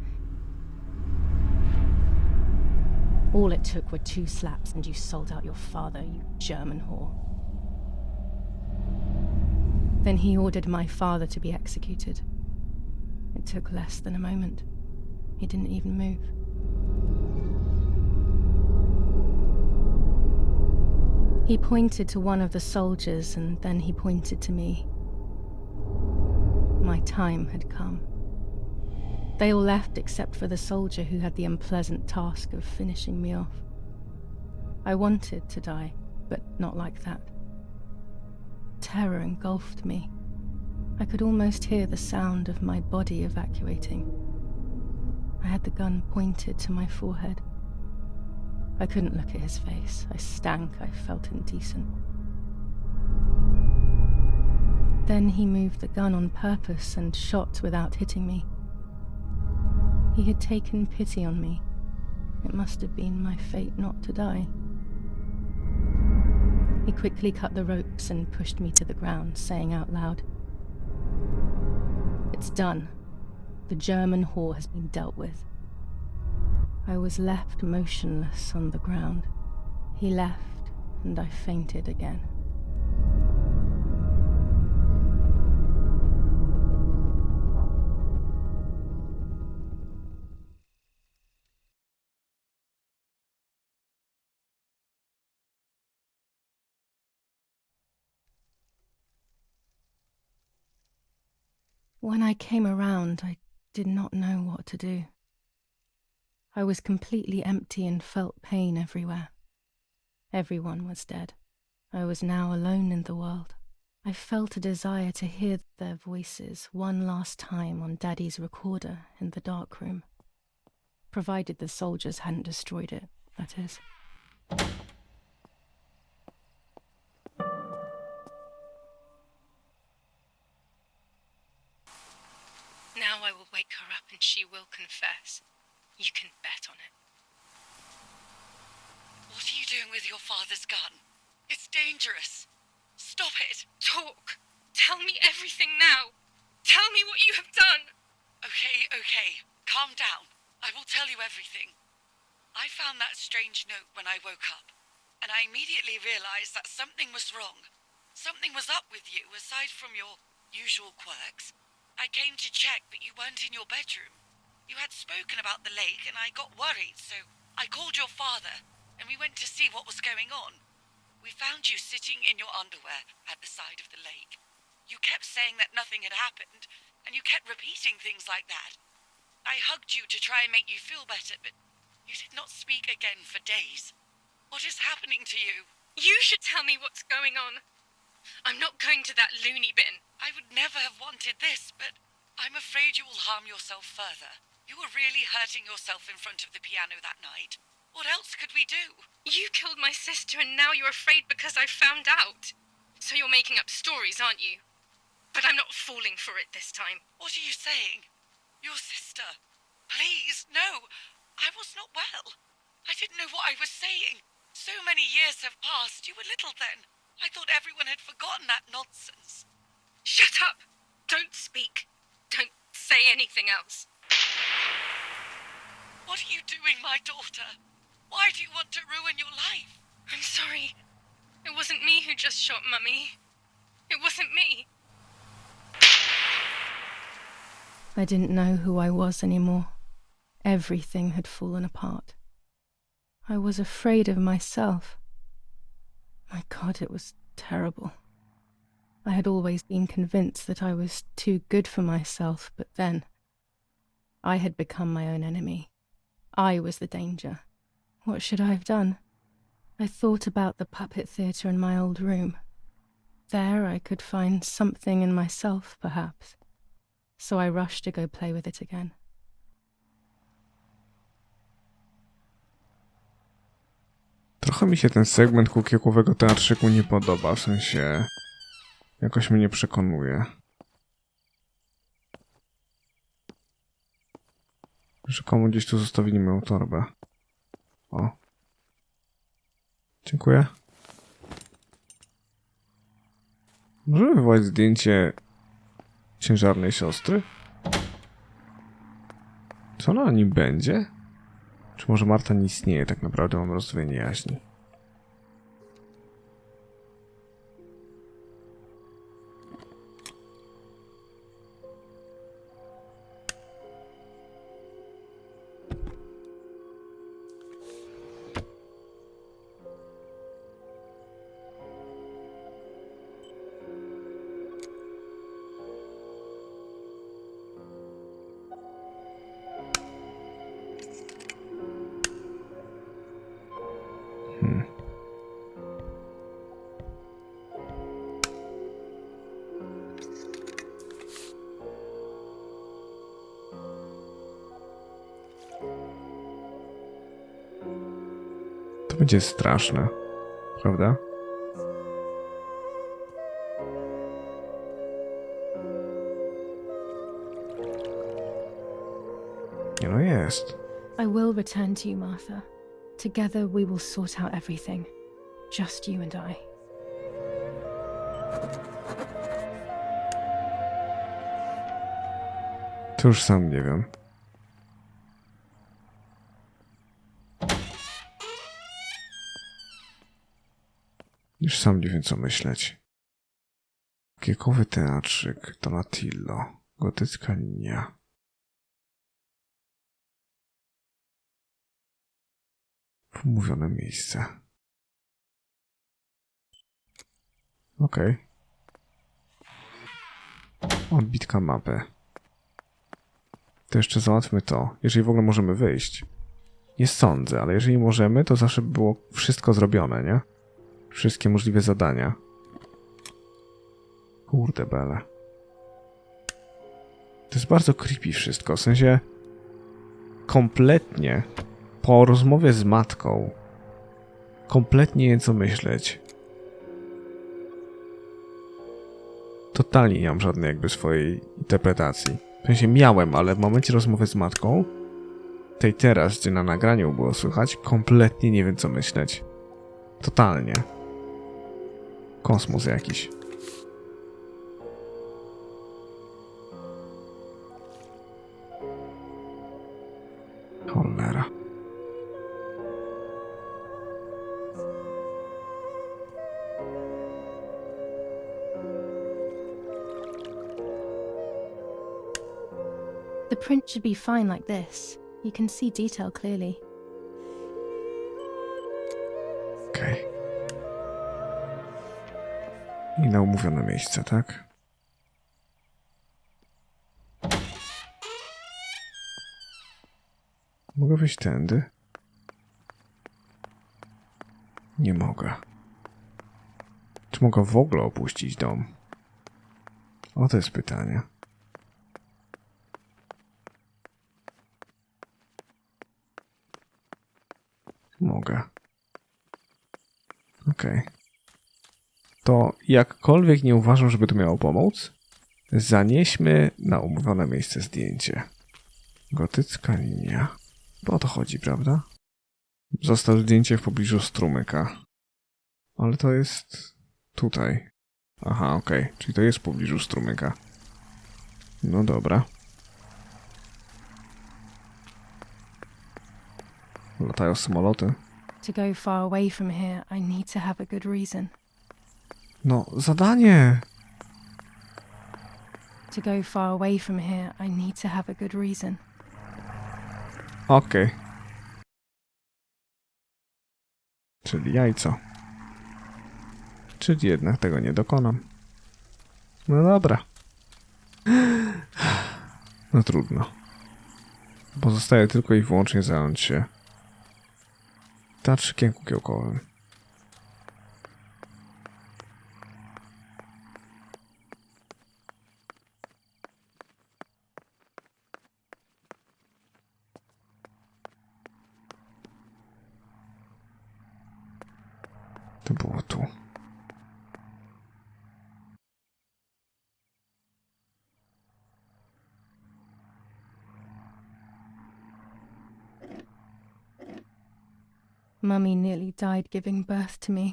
"All it took were 2 slaps and you sold out your father, you German whore." Then he ordered my father to be executed. It took less than a moment. He didn't even move. He pointed to one of the soldiers and then he pointed to me. My time had come. They all left except for the soldier who had the unpleasant task of finishing me off. I wanted to die, but not like that. Terror engulfed me. I could almost hear the sound of my body evacuating. I had the gun pointed to my forehead. I couldn't look at his face. I stank. I felt indecent. Then he moved the gun on purpose and shot without hitting me. He had taken pity on me. It must have been my fate not to die. He quickly cut the ropes and pushed me to the ground, saying out loud, "It's done. The German whore has been dealt with." I was left motionless on the ground. He left, and I fainted again. When I came around, I did not know what to do. I was completely empty and felt pain everywhere. Everyone was dead. I was now alone in the world. I felt a desire to hear their voices one last time on Daddy's recorder in the dark room. Provided the soldiers hadn't destroyed it, that is. Now I will wake her up and she will confess. You can bet on it. What are you doing with your father's gun? It's dangerous. Stop it. Talk. Tell me everything now. Tell me what you have done. Okay. Calm down. I will tell you everything. I found that strange note when I woke up, and I immediately realized that something was wrong. Something was up with you, aside from your usual quirks. I came to check, but you weren't in your bedroom. You had spoken about the lake, and I got worried, so I called your father, and we went to see what was going on. We found you sitting in your underwear at the side of the lake. You kept saying that nothing had happened, and you kept repeating things like that. I hugged you to try and make you feel better, but you did not speak again for days. What is happening to you? You should tell me what's going on. I'm not going to that loony bin. I would never have wanted this, but I'm afraid you will harm yourself further. You were really hurting yourself in front of the piano that night. What else could we do? You killed my sister and now you're afraid because I found out. So you're making up stories, aren't you? But I'm not falling for it this time. What are you saying? Your sister? Please, no. I was not well. I didn't know what I was saying. So many years have passed. You were little then. I thought everyone had forgotten that nonsense. Shut up! Don't speak. Don't say anything else. What are you doing, my daughter? Why do you want to ruin your life? I'm sorry. It wasn't me who just shot Mummy. It wasn't me. I didn't know who I was anymore. Everything had fallen apart. I was afraid of myself. My God, it was terrible. I had always been convinced that I was too good for myself, but then I had become my own enemy. I was the danger. What should I have done? I thought about the puppet theatre in my old room. There I could find something in myself, perhaps. So I rushed to go play with it again. Trochę mi się ten segment kukiekowego teatrzyku nie podoba, w sensie jakoś mnie nie przekonuje. Rzekomo gdzieś tu zostawili moją torbę. O. Dziękuję. Możemy wywołać zdjęcie ciężarnej siostry? Co na nim będzie? Czy może Marta nie istnieje tak naprawdę, mam rozdwojenie jaźni? Będzie straszne. Prawda? Nie no jest. I will return to you, Martha. Together we will sort out everything. Just you and I. To już sam nie wiem. Już sam nie wiem, co myśleć. Kiekowy teatrzyk, Donatillo, gotycka linia. Umówione miejsce. Okej. Odbitka mapy. To jeszcze załatwmy to. Jeżeli w ogóle możemy wyjść. Nie sądzę, ale jeżeli możemy, to zawsze było wszystko zrobione, nie? Wszystkie możliwe zadania. Kurde bele. To jest bardzo creepy wszystko. W sensie... Kompletnie... Po rozmowie z matką... Kompletnie nie wiem co myśleć. Totalnie nie mam żadnej jakby swojej interpretacji. W sensie miałem, ale w momencie rozmowy z matką... Tej teraz, gdzie na nagraniu było słychać, kompletnie nie wiem co myśleć. Totalnie. Kosmos jakiś. Cholera. The print should be fine like this. You can see detail clearly. Okej. I na umówione miejsce, tak? Mogę wyjść tędy? Nie mogę. Czy mogę w ogóle opuścić dom? O, to jest pytanie. Mogę. Okej. To jakkolwiek nie uważam, żeby to miało pomóc, zanieśmy na umówione miejsce zdjęcie. Gotycka linia. Bo o to chodzi, prawda? Został zdjęcie w pobliżu strumyka. Ale to jest tutaj. Aha, okej. Czyli to jest w pobliżu strumyka. No dobra. Latają samoloty. To go far away from here, I need to have a good reason. No, zadanie! To go far away from here, I need to have a good reason. Okej. Czyli jajco. Czyli jednak tego nie dokonam. No dobra. No trudno. Pozostaje tylko i wyłącznie zająć się teatrzykiem kukiełkowym. To było tu. Mummy nearly died giving birth to me.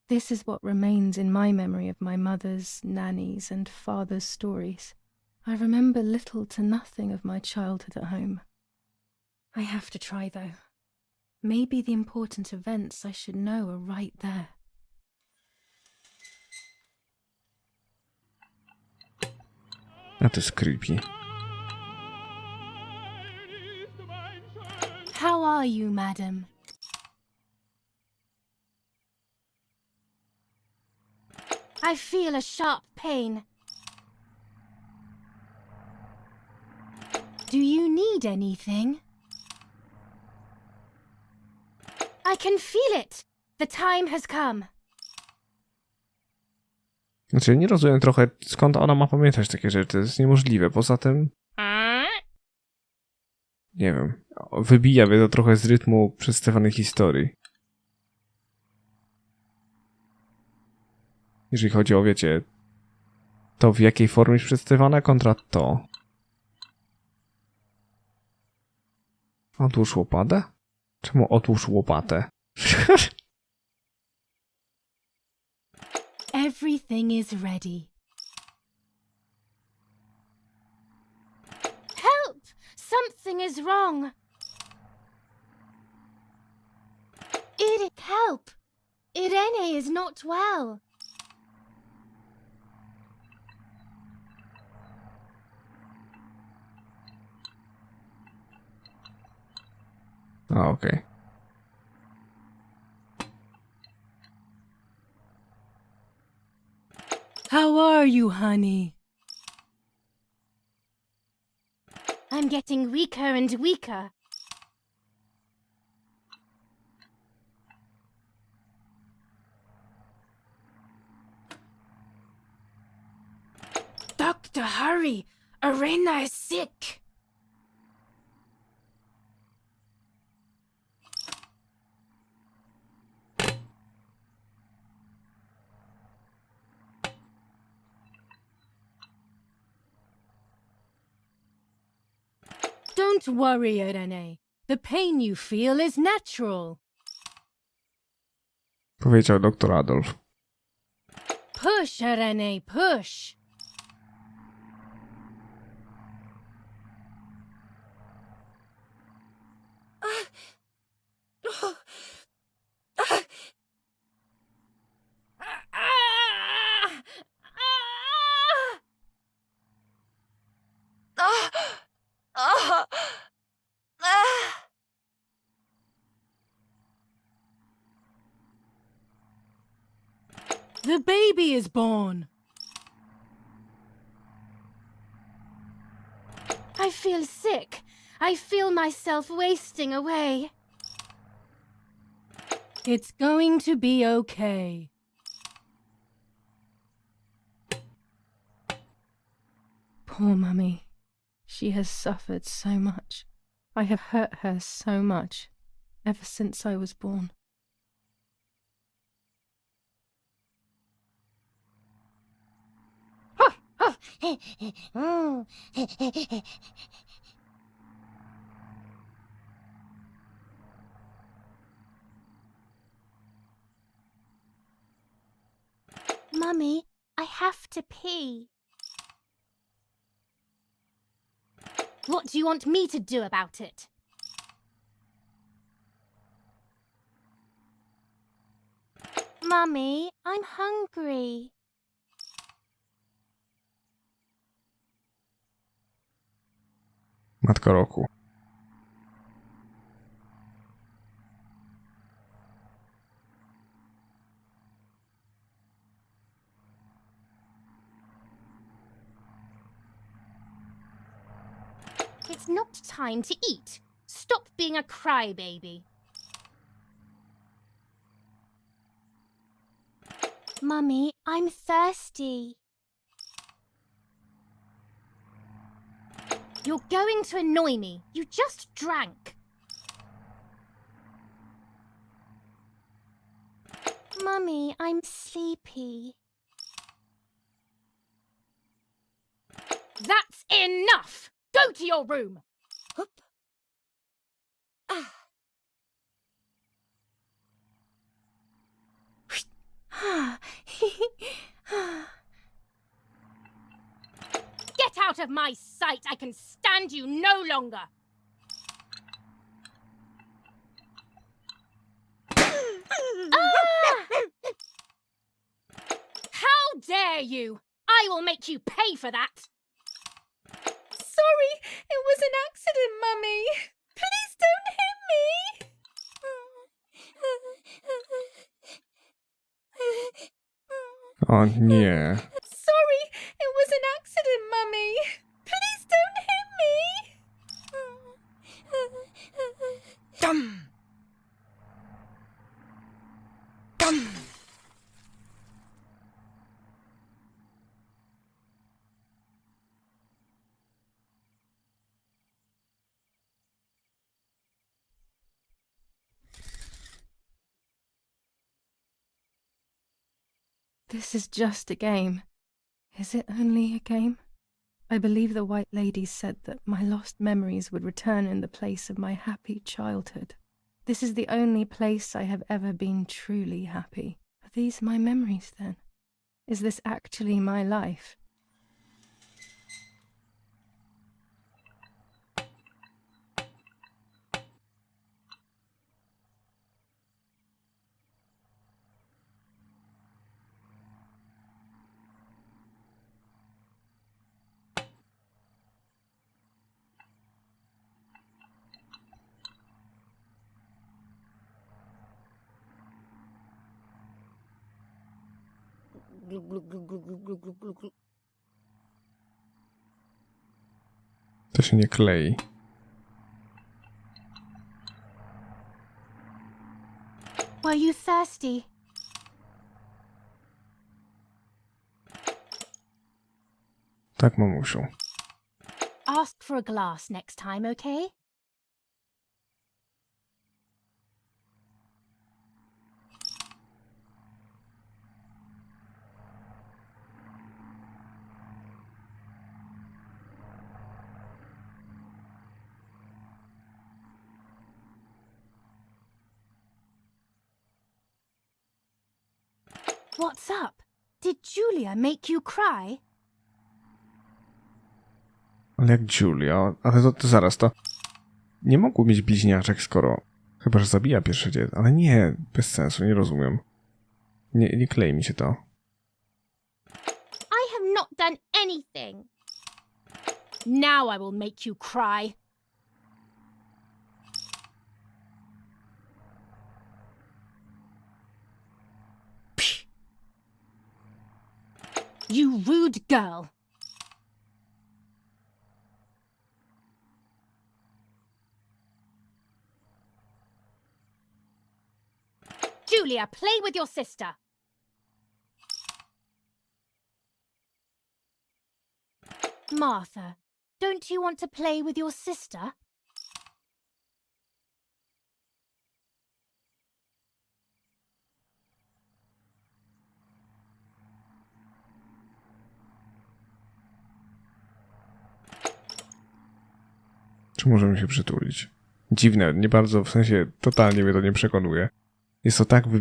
This is what remains in my memory of my mother's, nanny's, and father's stories. I remember little to nothing of my childhood at home. I have to try, though. Maybe the important events I should know are right there. A to jest creepy. How are you, madam? I feel a sharp pain. Do you need anything? I can feel it. The time has come. Znaczy, nie rozumiem trochę, skąd ona ma pamiętać takie rzeczy. To jest niemożliwe. Poza tym... Nie wiem. Wybija mnie to trochę z rytmu przedstawionej historii. Jeżeli chodzi o, wiecie, to w jakiej formie jest przedstawione kontra to. Odłóż łopatę? Czemu odłóż łopatę? Everything is ready. Help! Something is wrong. Help! Irene is not well. Okej. How are you, honey? I'm getting weaker and weaker. Doctor, hurry! Irena is sick! Don't worry, Irene. The pain you feel is natural. Powiedział doktor Adolf. Push, Irene, push. The baby is born. I feel sick. I feel myself wasting away. It's going to be okay. Poor Mummy. She has suffered so much. I have hurt her so much ever since I was born. Mummy, I have to pee. What do you want me to do about it? Mummy, I'm hungry. Matka roku. It's not time to eat. Stop being a crybaby. Mummy, I'm thirsty. You're going to annoy me. You just drank. Mummy, I'm sleepy. That's enough! Go to your room! Get out of my sight! I can stand you no longer! How dare you! I will make you pay for that! Sorry, it was an accident, Mummy. Please don't hit me. O nie. Sorry, it was an accident, Mummy. Please don't hit me. Dum! Dum! This is just a game. Is it only a game? I believe the White Lady said that my lost memories would return in the place of my happy childhood. This is the only place I have ever been truly happy. Are these my memories, then? Is this actually my life? To się nie klei. Were you thirsty? Tak, mamusiu. Ask for a glass next time, okay? What's up? Did Julia make you cry? Ale jak Julia? Ale to zaraz, to... Nie mogło mieć bliźniaczek, skoro... Chyba, że zabija pierwsze dziecko. Ale nie, bez sensu, nie rozumiem. Nie klei mi się to. I have not done anything. Now I will make you cry. You rude girl. Julia, play with your sister. Martha, don't you want to play with your sister? Czy możemy się przytulić? Dziwne, nie bardzo, w sensie totalnie mnie to nie przekonuje. Jest to tak w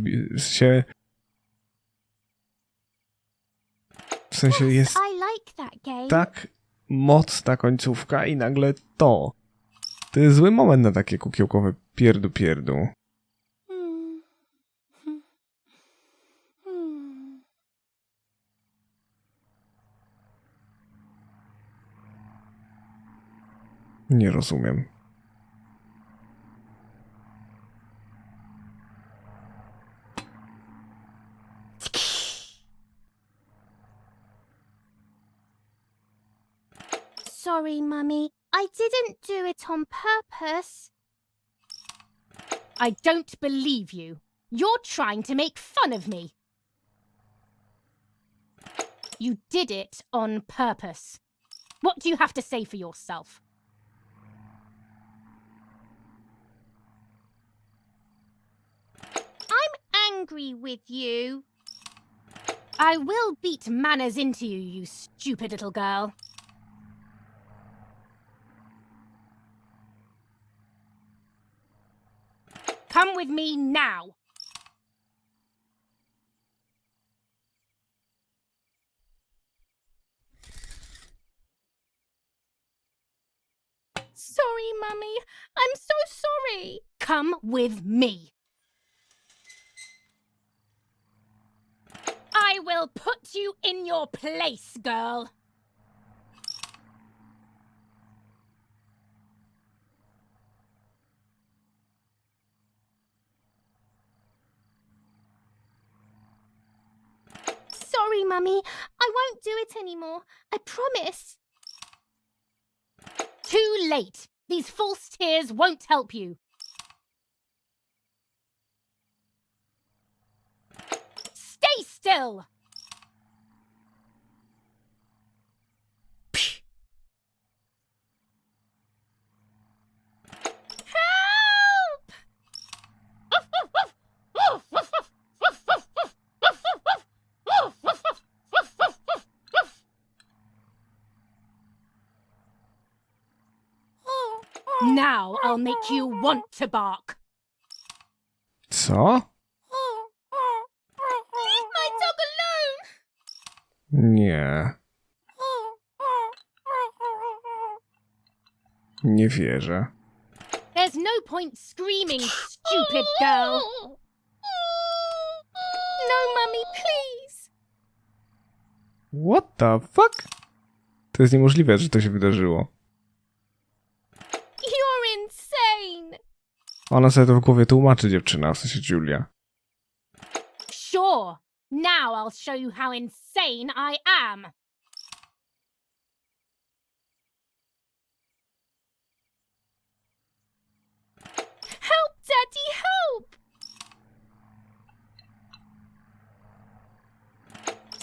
sensie jest I like that game. tak mocna końcówka i nagle to. To jest zły moment na takie kukiełkowe pierdu. Nie rozumiem. Sorry, Mummy. I didn't do it on purpose. I don't believe you. You're trying to make fun of me. You did it on purpose. What do you have to say for yourself? I'm angry with you. I will beat manners into you, you stupid little girl. Come with me now. Sorry, Mummy. I'm so sorry. Come with me. I will put you in your place, girl. Sorry, Mummy. I won't do it anymore. I promise. Too late. These false tears won't help you. Stay still. Help! Now I'll make you want to bark. Co? Leave my dog alone! Nie. Nie wierzę. There's no point screaming, stupid girl. No, Mummy, please. What the fuck? To jest niemożliwe, że to się wydarzyło. You're insane. Ona sobie to w głowie tłumaczy, dziewczyna, w sensie Julia. Sure. Now I'll show you how insane I am. Help, Daddy, help!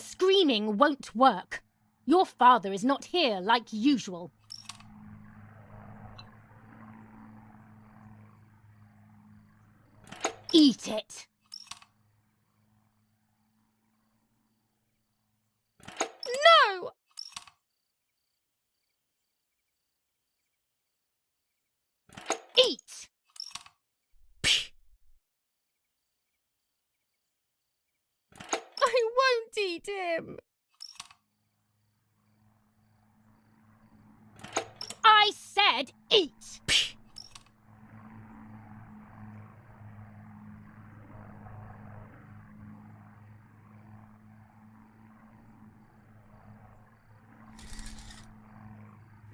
Screaming won't work. Your father is not here like usual. Eat it. No! Eat! I won't eat him. I said eat.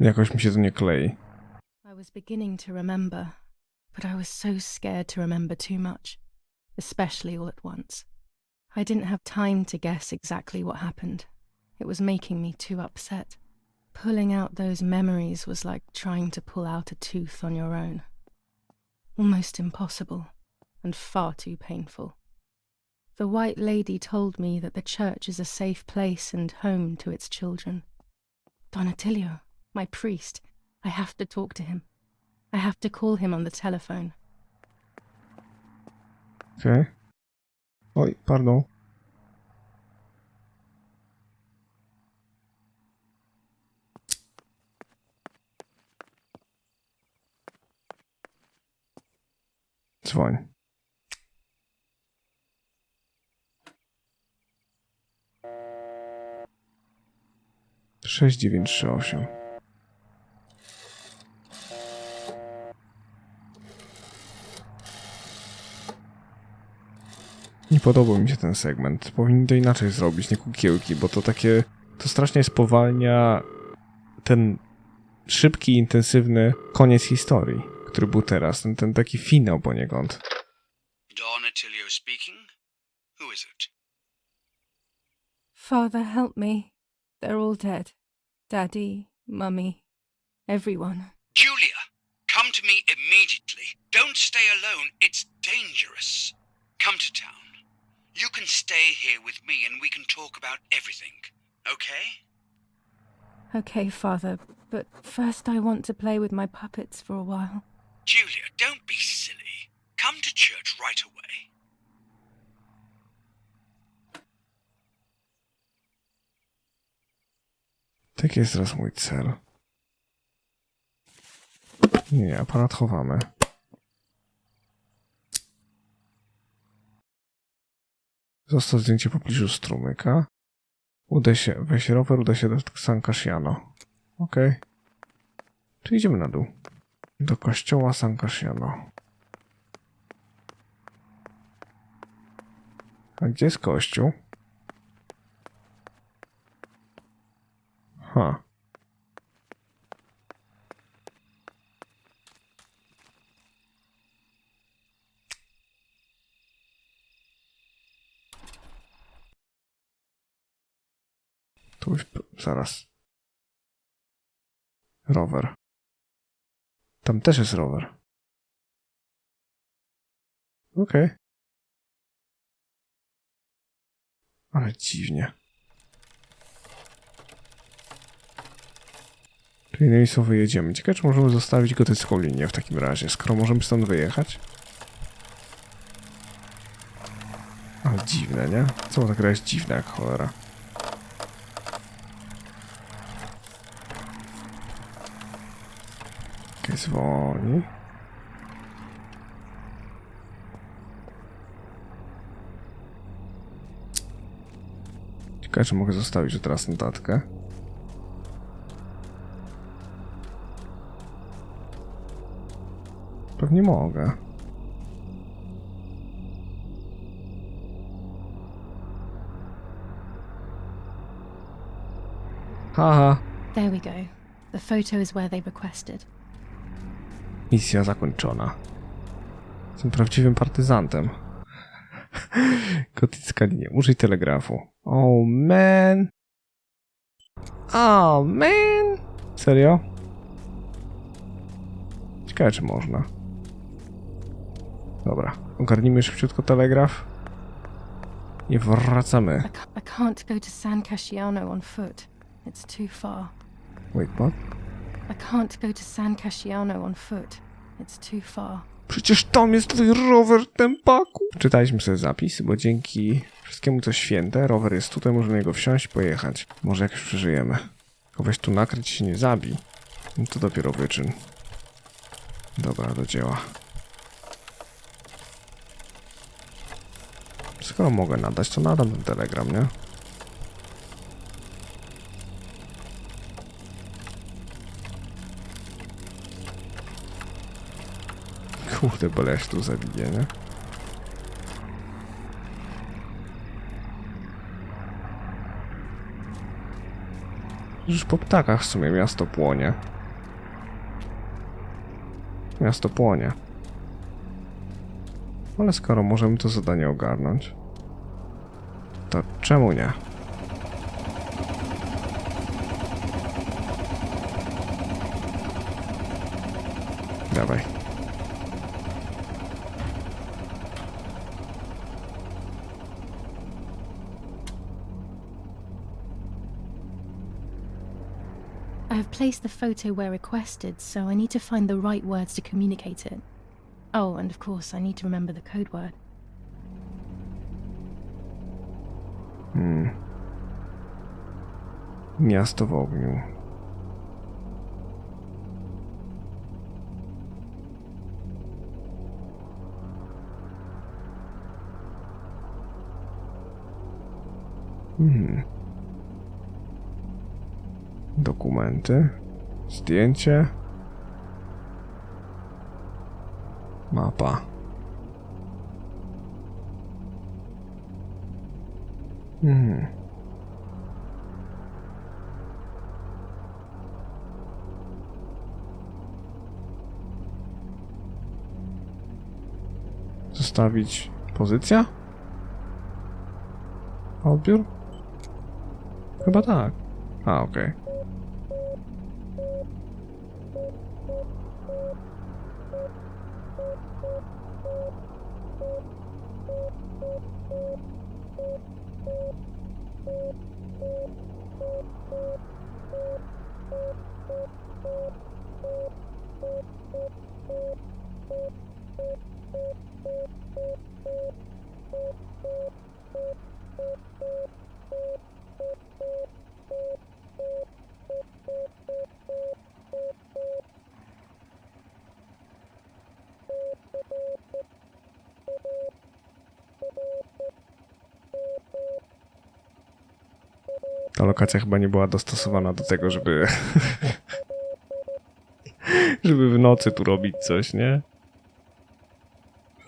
Jakoś mi się to nie klei. I was beginning to remember, but I was so scared to remember too much, especially all at once. I didn't have time to guess exactly what happened. It was making me too upset. Pulling out those memories was like trying to pull out a tooth on your own. Almost impossible, and far too painful. The White Lady told me that the church is a safe place and home to its children. Don Attilio, my priest, I have to talk to him. I have to call him on the telephone. Okej. Oj, pardon. Dzwoń. Sześć dziewięć trzy osiem. Nie podobał mi się ten segment. Powinni to inaczej zrobić, nie kukiełki, bo to takie... To strasznie spowalnia ten szybki, intensywny koniec historii, który był teraz. Ten taki finał poniekąd. Don Attilio speaking? Who is it? Father, help me. They're all dead. Daddy, Mummy, everyone. Julia, come to me immediately. Don't stay alone. It's dangerous. Come to town. You can stay here with me and we can talk about everything. Okay? Okay, Father, but first I want to play with my puppets for a while. Julia, don't be silly. Come to church right away. Taki jest teraz mój cel. Nie, aparat chowamy. Został zdjęcie w pobliżu strumyka. Weź rower, uda się do San Casciano. Okej. Czyli idziemy na dół. Do kościoła San Casciano. A gdzie jest kościół? Ha. Tu już... Zaraz. Rower. Tam też jest rower. Okej. Ale dziwnie. Czyli innymi słowy wyjedziemy. Ciekawe, czy możemy zostawić gotycką linię w takim razie, skoro możemy stąd wyjechać? Ale dziwne, nie? Co ta gra jest dziwna jak cholera. Dzwoni. Ciekawe, czy mogę zostawić teraz notatkę. Pewnie mogę. Haha. There we go. The photo is where they requested. Misja zakończona. Jestem prawdziwym partyzantem. Gotycka linia. Użyj telegrafu. Oh man. Oh man. Serio? Ciekawe, czy można. Dobra. Ogarnijmy szybciutko telegraf. I wracamy. I can't go to San Casciano on foot. It's too far. Wait, what? I can't go to San Casciano on foot. It's too far. Przecież tam jest twój rower, tempaku. Czytaliśmy sobie zapis, bo dzięki wszystkiemu co święte, rower jest tutaj, możemy jego wsiąść i pojechać. Może jakoś przeżyjemy. Tylko weź tu nakryć się nie zabij. No to dopiero wyczyn. Dobra, do dzieła. Skoro mogę nadać, to nadam ten telegram, nie? Kurde, boleś tu zabije, nie? Już po ptakach w sumie miasto płonie. Miasto płonie. Ale skoro możemy to zadanie ogarnąć, to czemu nie? Dawaj. I have placed the photo where requested, so I need to find the right words to communicate it. Oh, and of course, I need to remember the code word. Miasto w ogniu. Dokumenty. Zdjęcie. Mapa. Zostawić pozycja? Odbiór? Chyba tak. A, okej. Ta lokacja chyba nie była dostosowana do tego, żeby żeby w nocy tu robić coś, nie?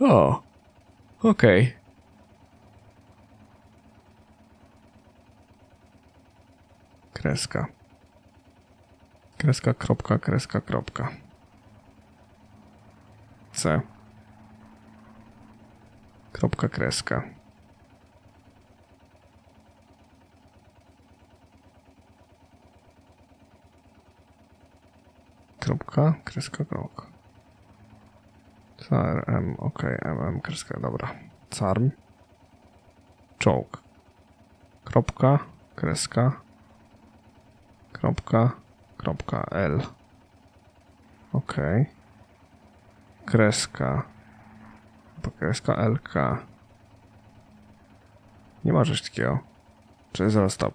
O, okej. Kreska. Kreska, kropka, kreska, kropka. C. Kropka, kreska. Kropka, kreska, kropka. CRM, ok, MM, kreska, dobra. Carm. Czołg. Kropka, kreska. Kropka, kropka, L. Ok. Kreska. Kreska, LK. Nie ma czegoś takiego. Czyli zaraz stop.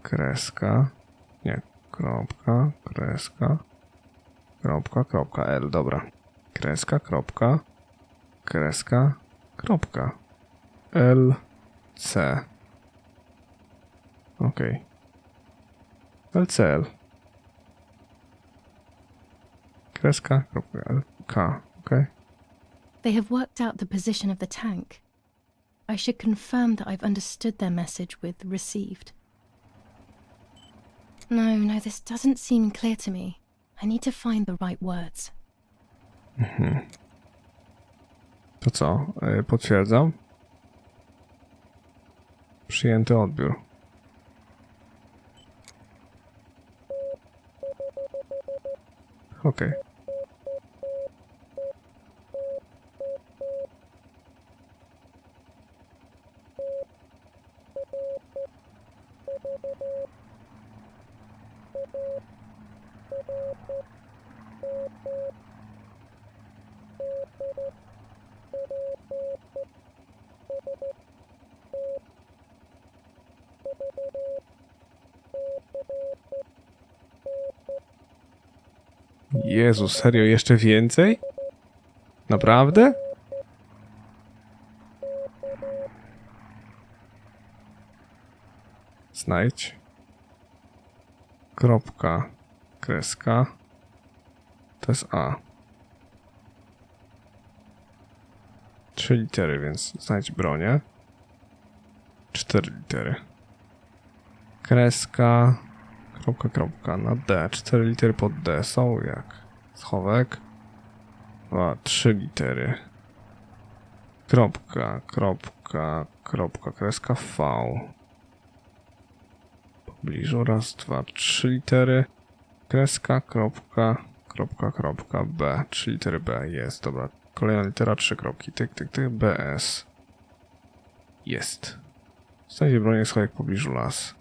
Kreska. Nie. Kropka, kreska. kropka, kropka, L, dobra. Kreska, kropka, kreska, kropka. L, C. Okej. LCL. Kreska, kropka, L, K, okej. They have worked out the position of the tank. I should confirm that I've understood their message with received. No, this doesn't seem clear to me. I need to find the right words. To co? Potwierdzam. Przyjęty odbiór. Okej. Jezu, serio? Jeszcze więcej? Naprawdę? Znajdź. Kropka. Kreska. To jest A. 3 litery, więc znajdź bronię. 4 litery. Kreska. Kropka, kropka na D. 4 litery pod D są jak schowek. 3 litery. Kropka, kropka, kropka, kreska V. W pobliżu 1, 2, 3 litery. Kreska, kropka, kropka, kropka, B. 3 litery B. Jest, dobra. Kolejna litera, 3 kropki. Tyk, tyk, tyk, BS. Jest. Znajdzie bronię schowek w pobliżu las.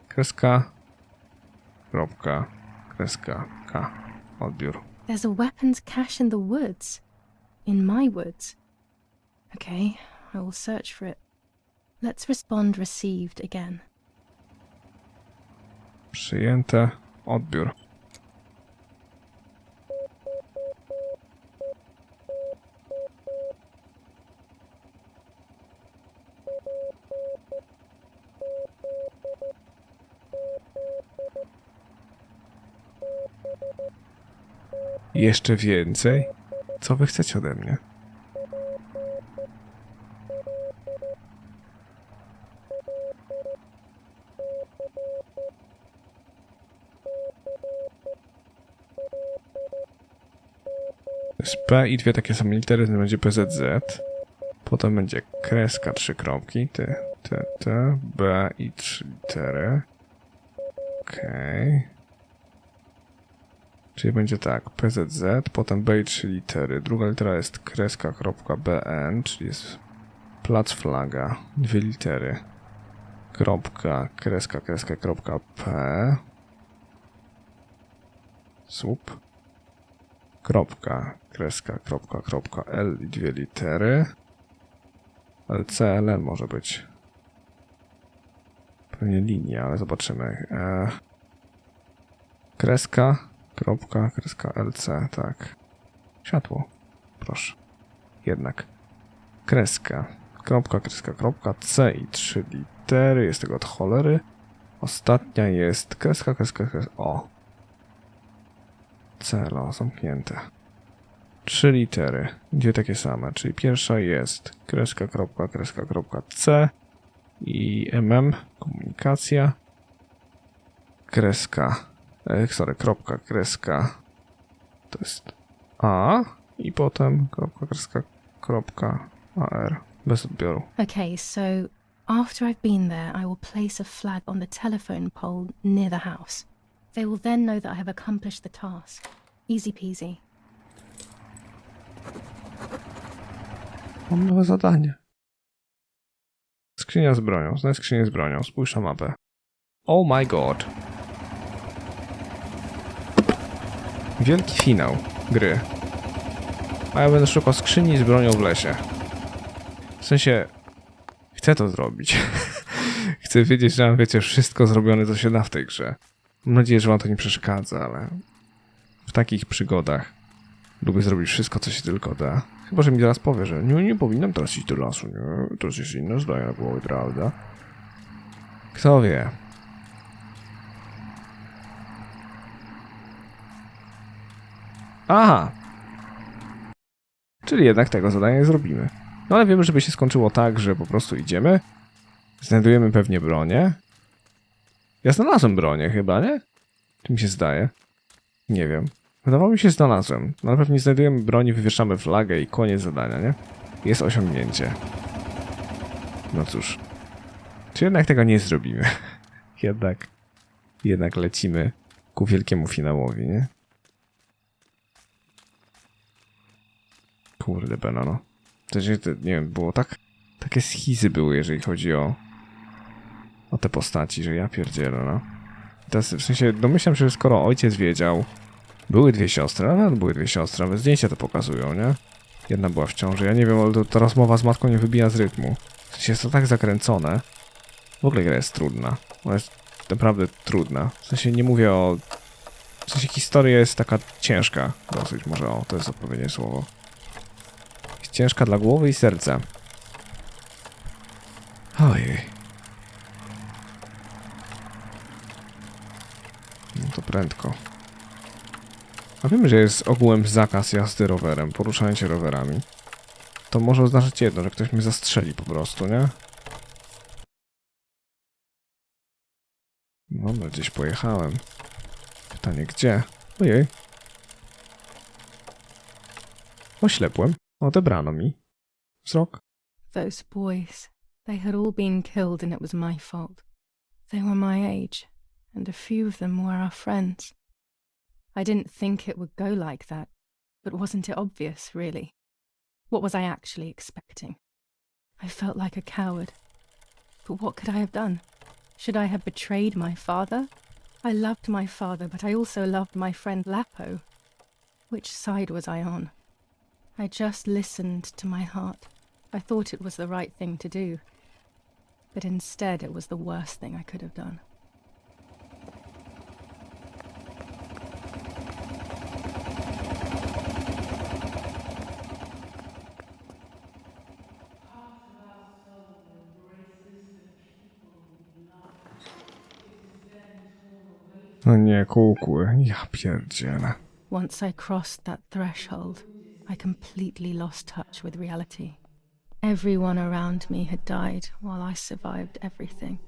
Kreska, kropka, kreska, K. Odbiór. There's a weapons cache in the woods. In my woods. Okay, I will search for it. Let's respond received again. Przyjęte. Odbiór. Jeszcze więcej? Co wy chcecie ode mnie? To jest P i 2 takie same litery, to będzie PZZ. Potem będzie kreska, 3 kropki, T, B i 3 litery. Okej. Czyli będzie tak, PZZ, potem B i 3 litery. Druga litera jest kreska, kropka, BN, czyli jest plac flaga, 2 litery. Kropka, kreska, kreska, kropka, P. Słup. Kropka, kreska, kropka, kropka, L i 2 litery. LCLN może być. Pewnie linia, ale zobaczymy. Kreska, kropka, kreska, LC, tak. Światło, proszę. Jednak. Kreska, kropka, kreska, kropka, C i 3 litery. Jest tego od cholery. Ostatnia jest kreska, kreska, kreska. O. Celo, zamknięte. 3 litery. 2 takie same, czyli pierwsza jest kreska, kropka, C i MM, komunikacja. Kreska, kropka, kreska, to jest A i potem kropka, kreska, kropka, AR, bez odbioru. Okay, so after I've been there, I will place a flag on the telephone pole near the house. They will then know that I have accomplished the task. Easy peasy. Mam nowe zadanie. Skrzynia z bronią. Znajdź skrzynię z bronią. Spójrz na mapę. Oh my god. Wielki finał gry. A ja będę szukał skrzyni z bronią w lesie. W sensie... Chcę to zrobić. Chcę wiedzieć, że mam, wiecie, wszystko zrobione, co się da w tej grze. Mam nadzieję, że wam to nie przeszkadza, ale... w takich przygodach lubię zrobić wszystko, co się tylko da. Chyba, że mi zaraz powie, że nie powinnam teraz iść do lasu, nie? To jest inne zdanie na głowie, prawda? Kto wie? Aha! Czyli jednak tego zadania nie zrobimy. No ale wiemy, żeby się skończyło tak, że po prostu idziemy, znajdujemy pewnie bronię. Ja znalazłem bronię chyba, nie? Czy mi się zdaje? Nie wiem. Wydawało mi się, że znalazłem. No ale pewnie znajdujemy broń, wywieszamy flagę i koniec zadania, nie? Jest osiągnięcie. No cóż. Czy jednak tego nie zrobimy? Jednak lecimy ku wielkiemu finałowi, nie? Kurde beno, no. Nie wiem, było takie schizy były, jeżeli chodzi o te postaci, że ja pierdzielę, no. Teraz w sensie domyślam się, że skoro ojciec wiedział, były dwie siostry, ale były dwie siostry, nawet zdjęcia to pokazują, nie? Jedna była w ciąży, ja nie wiem, ale ta rozmowa z matką nie wybija z rytmu. W sensie jest to tak zakręcone. W ogóle gra jest trudna. Ona jest naprawdę trudna. W sensie nie mówię o... W sensie historia jest taka ciężka. Dosyć może, to jest odpowiednie słowo. Jest ciężka dla głowy i serca. Ojej. No to prędko. A wiemy, że jest ogółem zakaz jazdy rowerem, poruszania się rowerami. To może oznaczać jedno, że ktoś mnie zastrzeli po prostu, nie? Dobra, gdzieś pojechałem. Pytanie gdzie? Ojej. Oślepłem. Odebrano mi wzrok. Those boys, they had all been killed and it was my fault. They were my age, and a few of them were our friends. I didn't think it would go like that, but wasn't it obvious, really? What was I actually expecting? I felt like a coward. But what could I have done? Should I have betrayed my father? I loved my father, but I also loved my friend Lapo. Which side was I on? I just listened to my heart. I thought it was the right thing to do. But instead it was the worst thing I could have done. No nie, kukły. Ja pierdzielę. Once I crossed that threshold, I completely lost touch with reality. Everyone around me had died while I survived everything.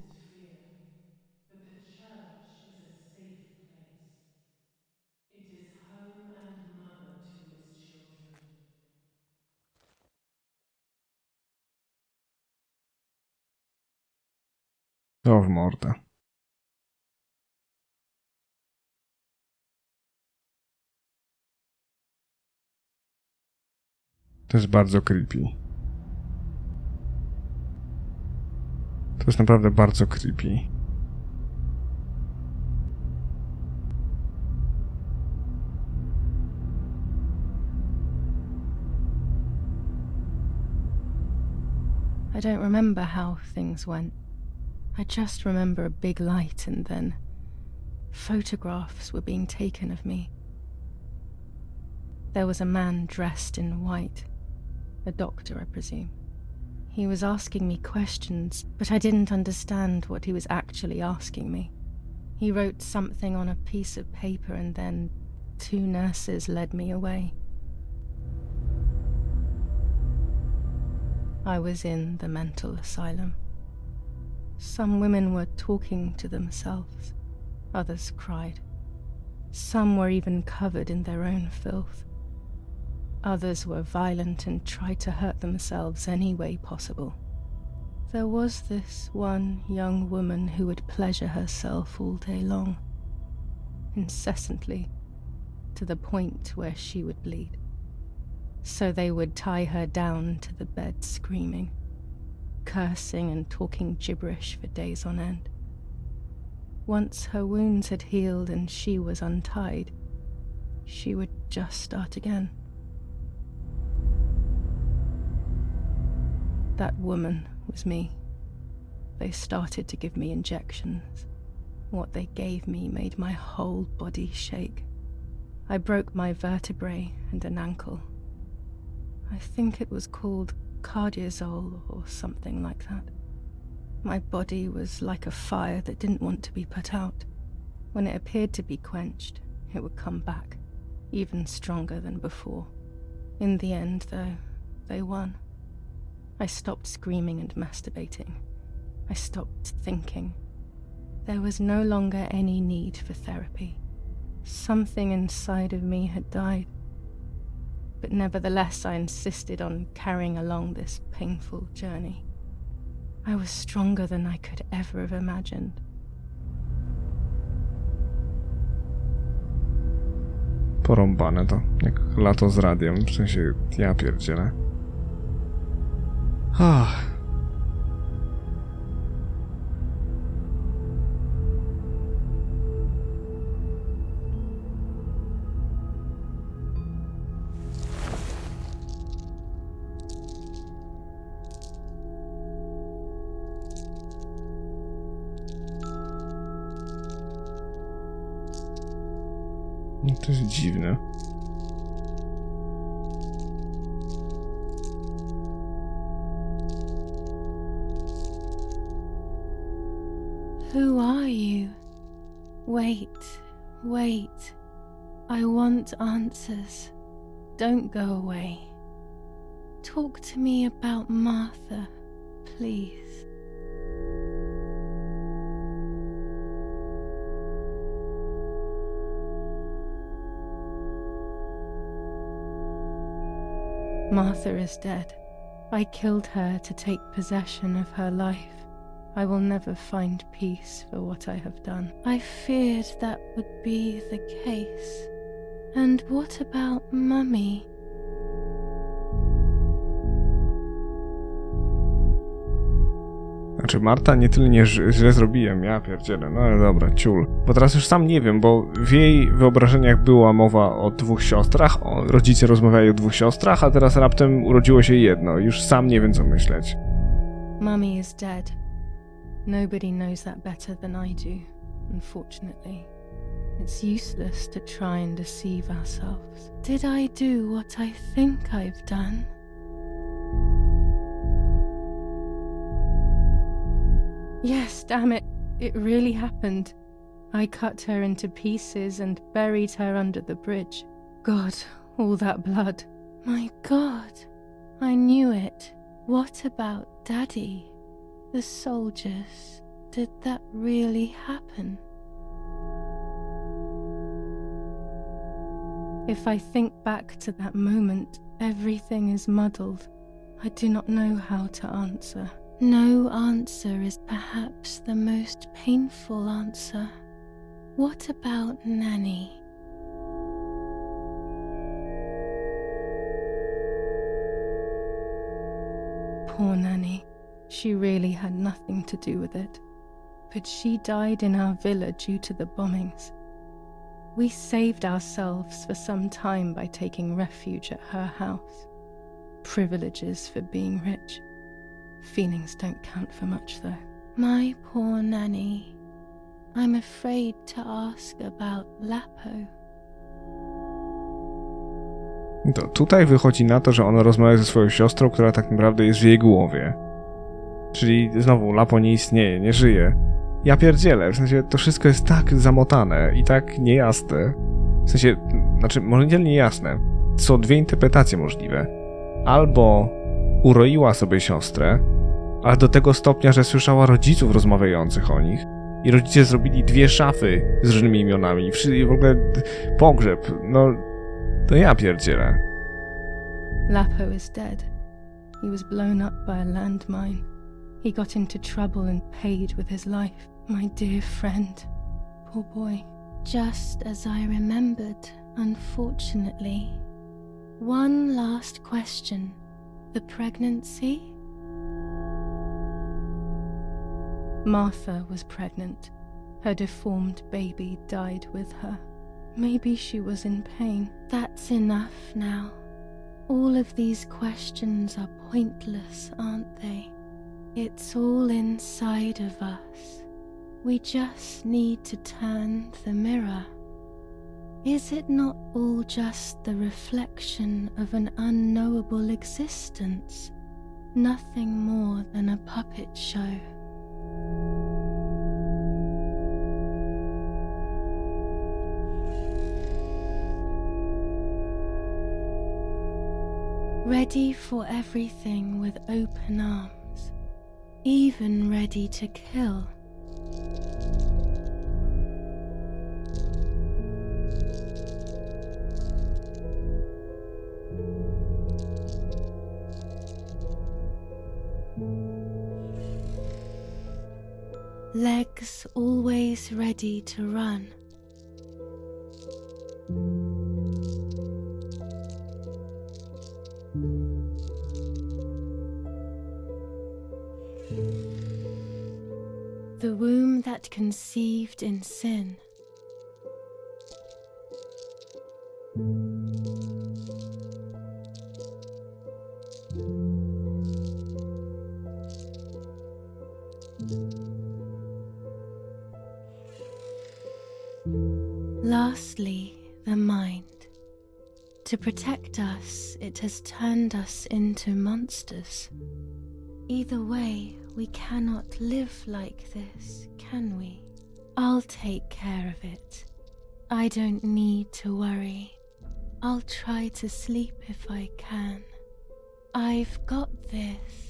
To w mordę. To jest bardzo creepy. To jest naprawdę bardzo creepy. I don't remember how things went. I just remember a big light and then photographs were being taken of me. There was a man dressed in white, a doctor, I presume. He was asking me questions, but I didn't understand what he was actually asking me. He wrote something on a piece of paper and then 2 nurses led me away. I was in the mental asylum. Some women were talking to themselves, others cried. Some were even covered in their own filth. Others were violent and tried to hurt themselves any way possible. There was this one young woman who would pleasure herself all day long, incessantly, to the point where she would bleed. So they would tie her down to the bed screaming, cursing and talking gibberish for days on end. Once her wounds had healed and she was untied, she would just start again. That woman was me. They started to give me injections. What they gave me made my whole body shake. I broke my vertebrae and an ankle. I think it was called cardiazole or something like that. My body was like a fire that didn't want to be put out. When it appeared to be quenched, it would come back, even stronger than before. In the end, though, they won. I stopped screaming and masturbating. I stopped thinking. There was no longer any need for therapy. Something inside of me had died. But nevertheless, I insisted on carrying along this painful journey. I was stronger than I could ever have imagined. Porąbane to, jak lato z radiem, w sensie ja pierdzielę. No to jest dziwne. Who are you? Wait, wait. I want answers. Don't go away. Talk to me about Martha, please. Martha is dead. I killed her to take possession of her life. I will never find peace for what I have done. I feared that would be the case. And what about Mummy? Znaczy Marta nie tyle nie źle zrobiłem, ja pierdzielę, no ale dobra, ciul. Bo teraz już sam nie wiem, bo w jej wyobrażeniach była mowa o dwóch siostrach, rodzice rozmawiali o dwóch siostrach, a teraz raptem urodziło się jedno, już sam nie wiem co myśleć. Mummy is dead. Nobody knows that better than I do, unfortunately. It's useless to try and deceive ourselves. Did I do what I think I've done? Yes, damn it. It really happened. I cut her into pieces and buried her under the bridge. God, all that blood. My God, I knew it. What about Daddy? The soldiers? Did that really happen? If I think back to that moment, everything is muddled. I do not know how to answer. No answer is perhaps the most painful answer. What about Nanny? Poor Nanny. She really had nothing to do with it. But she died in our villa due to the bombings. We saved ourselves for some time by taking refuge at her house. Privileges for being rich. Feelings don't count for much, though. My poor Nanny. I'm afraid to ask about Lapo. To tutaj wychodzi na to, że ona rozmawia ze swoją siostrą, która tak naprawdę jest w jej głowie. Czyli znowu Lapo nie istnieje, nie żyje. Ja pierdzielę, w sensie to wszystko jest tak zamotane i tak niejasne. W sensie, znaczy może nie niejasne. Są dwie interpretacje możliwe. Albo uroiła sobie siostrę, ale do tego stopnia, że słyszała rodziców rozmawiających o nich i rodzice zrobili dwie szafy z różnymi imionami i w ogóle pogrzeb, no to ja pierdzielę. Lapo is dead. He was blown up by a landmine. He got into trouble and paid with his life. My dear friend. Poor boy. Just as I remembered, unfortunately. One last question. The pregnancy? Martha was pregnant. Her deformed baby died with her. Maybe she was in pain. That's enough now. All of these questions are pointless, aren't they? It's all inside of us. We just need to turn the mirror. Is it not all just the reflection of an unknowable existence? Nothing more than a puppet show. Ready for everything with open arms, even ready to kill. Legs always ready to run. The womb that conceived in sin. Lastly, the mind. To protect us, it has turned us into monsters. Either way, we cannot live like this, can we? I'll take care of it. I don't need to worry. I'll try to sleep if I can. I've got this.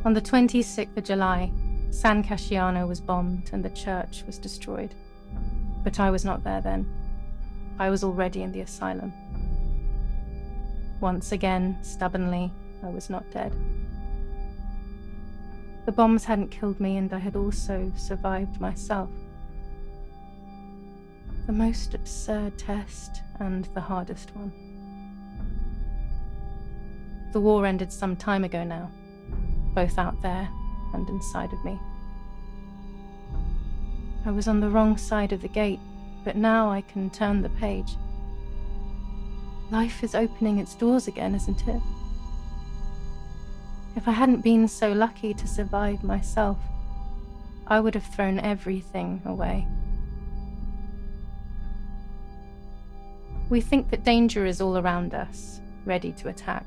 On the 26th of July, San Casciano was bombed and the church was destroyed. But I was not there then. I was already in the asylum. Once again, stubbornly, I was not dead. The bombs hadn't killed me, and I had also survived myself. The most absurd test and the hardest one. The war ended some time ago now, both out there and inside of me. I was on the wrong side of the gate, but now I can turn the page. Life is opening its doors again, isn't it? If I hadn't been so lucky to survive myself, I would have thrown everything away. We think that danger is all around us, ready to attack.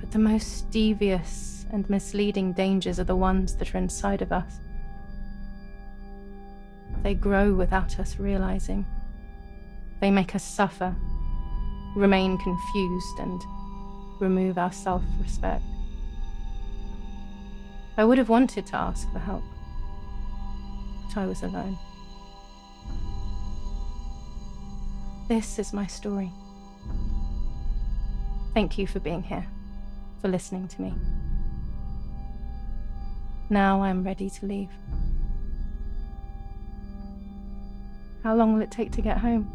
But the most devious and misleading dangers are the ones that are inside of us. They grow without us realizing. They make us suffer, remain confused, and remove our self-respect. I would have wanted to ask for help, but I was alone. This is my story. Thank you for being here, for listening to me. Now I'm ready to leave. How long will it take to get home?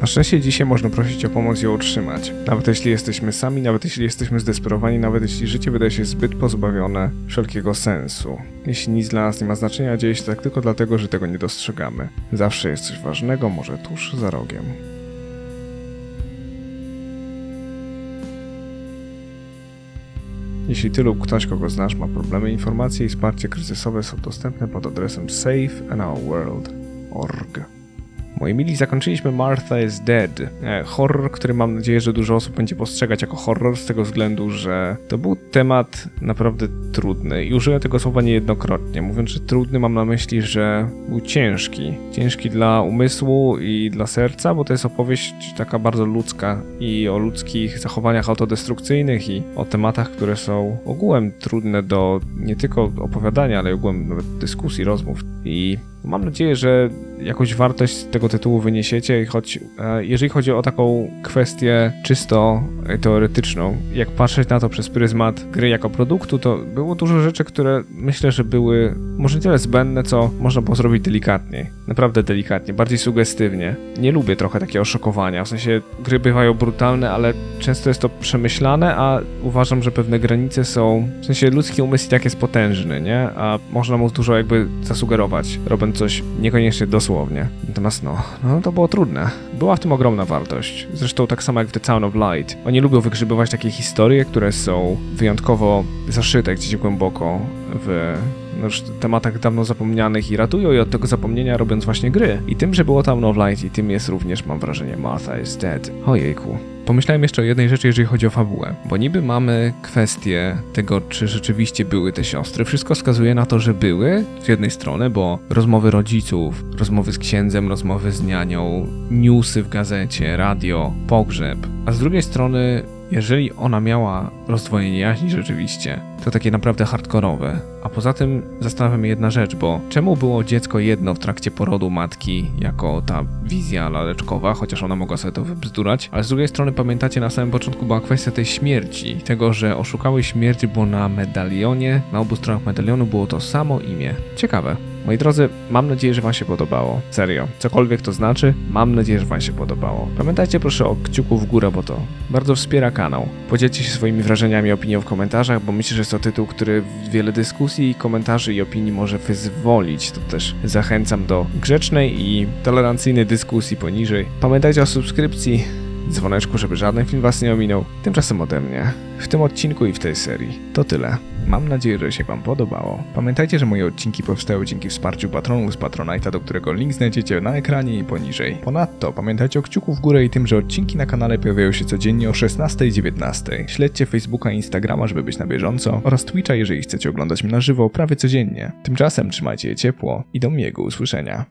Na szczęście dzisiaj można prosić o pomoc i ją otrzymać. Nawet jeśli jesteśmy sami, nawet jeśli jesteśmy zdesperowani, nawet jeśli życie wydaje się zbyt pozbawione wszelkiego sensu. Jeśli nic dla nas nie ma znaczenia, dzieje się tak tylko dlatego, że tego nie dostrzegamy. Zawsze jest coś ważnego, może tuż za rogiem. Jeśli ty lub ktoś, kogo znasz, ma problemy, informacje i wsparcie kryzysowe są dostępne pod adresem safeinourworld.org. Moi mili, zakończyliśmy Martha is Dead. Horror, który mam nadzieję, że dużo osób będzie postrzegać jako horror z tego względu, że to był temat naprawdę trudny i użyłem tego słowa niejednokrotnie. Mówiąc, że trudny, mam na myśli, że był ciężki. Ciężki dla umysłu i dla serca, bo to jest opowieść taka bardzo ludzka i o ludzkich zachowaniach autodestrukcyjnych i o tematach, które są ogółem trudne do nie tylko opowiadania, ale ogółem nawet dyskusji, rozmów. I mam nadzieję, że jakąś wartość z tego tytułu wyniesiecie, choć jeżeli chodzi o taką kwestię czysto teoretyczną, jak patrzeć na to przez pryzmat gry jako produktu, to było dużo rzeczy, które myślę, że były może nie tyle zbędne, co można było zrobić delikatniej. Naprawdę delikatnie, bardziej sugestywnie. Nie lubię trochę takiego szokowania, w sensie gry bywają brutalne, ale często jest to przemyślane, a uważam, że pewne granice są, w sensie ludzki umysł i tak jest potężny, nie? A można mu dużo jakby zasugerować, robiąc coś niekoniecznie dosłownie. Natomiast no to było trudne. Była w tym ogromna wartość. Zresztą tak samo jak w The Town of Light. Oni lubią wygrzybywać takie historie, które są wyjątkowo zaszyte gdzieś głęboko w już tematach dawno zapomnianych i ratują je od tego zapomnienia, robiąc właśnie gry. I tym, że było Town of Light i tym jest również, mam wrażenie, Martha is Dead. Ojejku. Pomyślałem jeszcze o jednej rzeczy, jeżeli chodzi o fabułę, bo niby mamy kwestię tego, czy rzeczywiście były te siostry. Wszystko wskazuje na to, że były z jednej strony, bo rozmowy rodziców, rozmowy z księdzem, rozmowy z nianią, newsy w gazecie, radio, pogrzeb, a z drugiej strony, jeżeli ona miała rozdwojenie jaźni rzeczywiście, to takie naprawdę hardkorowe. A poza tym zastanawia mnie jedna rzecz, bo czemu było dziecko jedno w trakcie porodu matki jako ta wizja laleczkowa, chociaż ona mogła sobie to wybzdurać, ale z drugiej strony pamiętacie, na samym początku była kwestia tej śmierci, tego, że oszukały śmierć, bo na medalionie, na obu stronach medalionu było to samo imię. Ciekawe. Moi drodzy, mam nadzieję, że wam się podobało. Serio. Cokolwiek to znaczy, mam nadzieję, że wam się podobało. Pamiętajcie proszę o kciuku w górę, bo to bardzo wspiera kanał. Podzielcie się swoimi wrażeniami i opinią w komentarzach, bo myślę, że jest to tytuł, który wiele dyskusji, komentarzy i opinii może wyzwolić. To też zachęcam do grzecznej i tolerancyjnej dyskusji poniżej. Pamiętajcie o subskrypcji, dzwoneczku, żeby żaden film was nie ominął. Tymczasem ode mnie, w tym odcinku i w tej serii, to tyle. Mam nadzieję, że się wam podobało. Pamiętajcie, że moje odcinki powstały dzięki wsparciu patronów z Patronite'a, do którego link znajdziecie na ekranie i poniżej. Ponadto pamiętajcie o kciuku w górę i tym, że odcinki na kanale pojawiają się codziennie o 16 i 19. Śledźcie Facebooka i Instagrama, żeby być na bieżąco, oraz Twitcha, jeżeli chcecie oglądać mnie na żywo prawie codziennie. Tymczasem trzymajcie je ciepło i do miłego usłyszenia.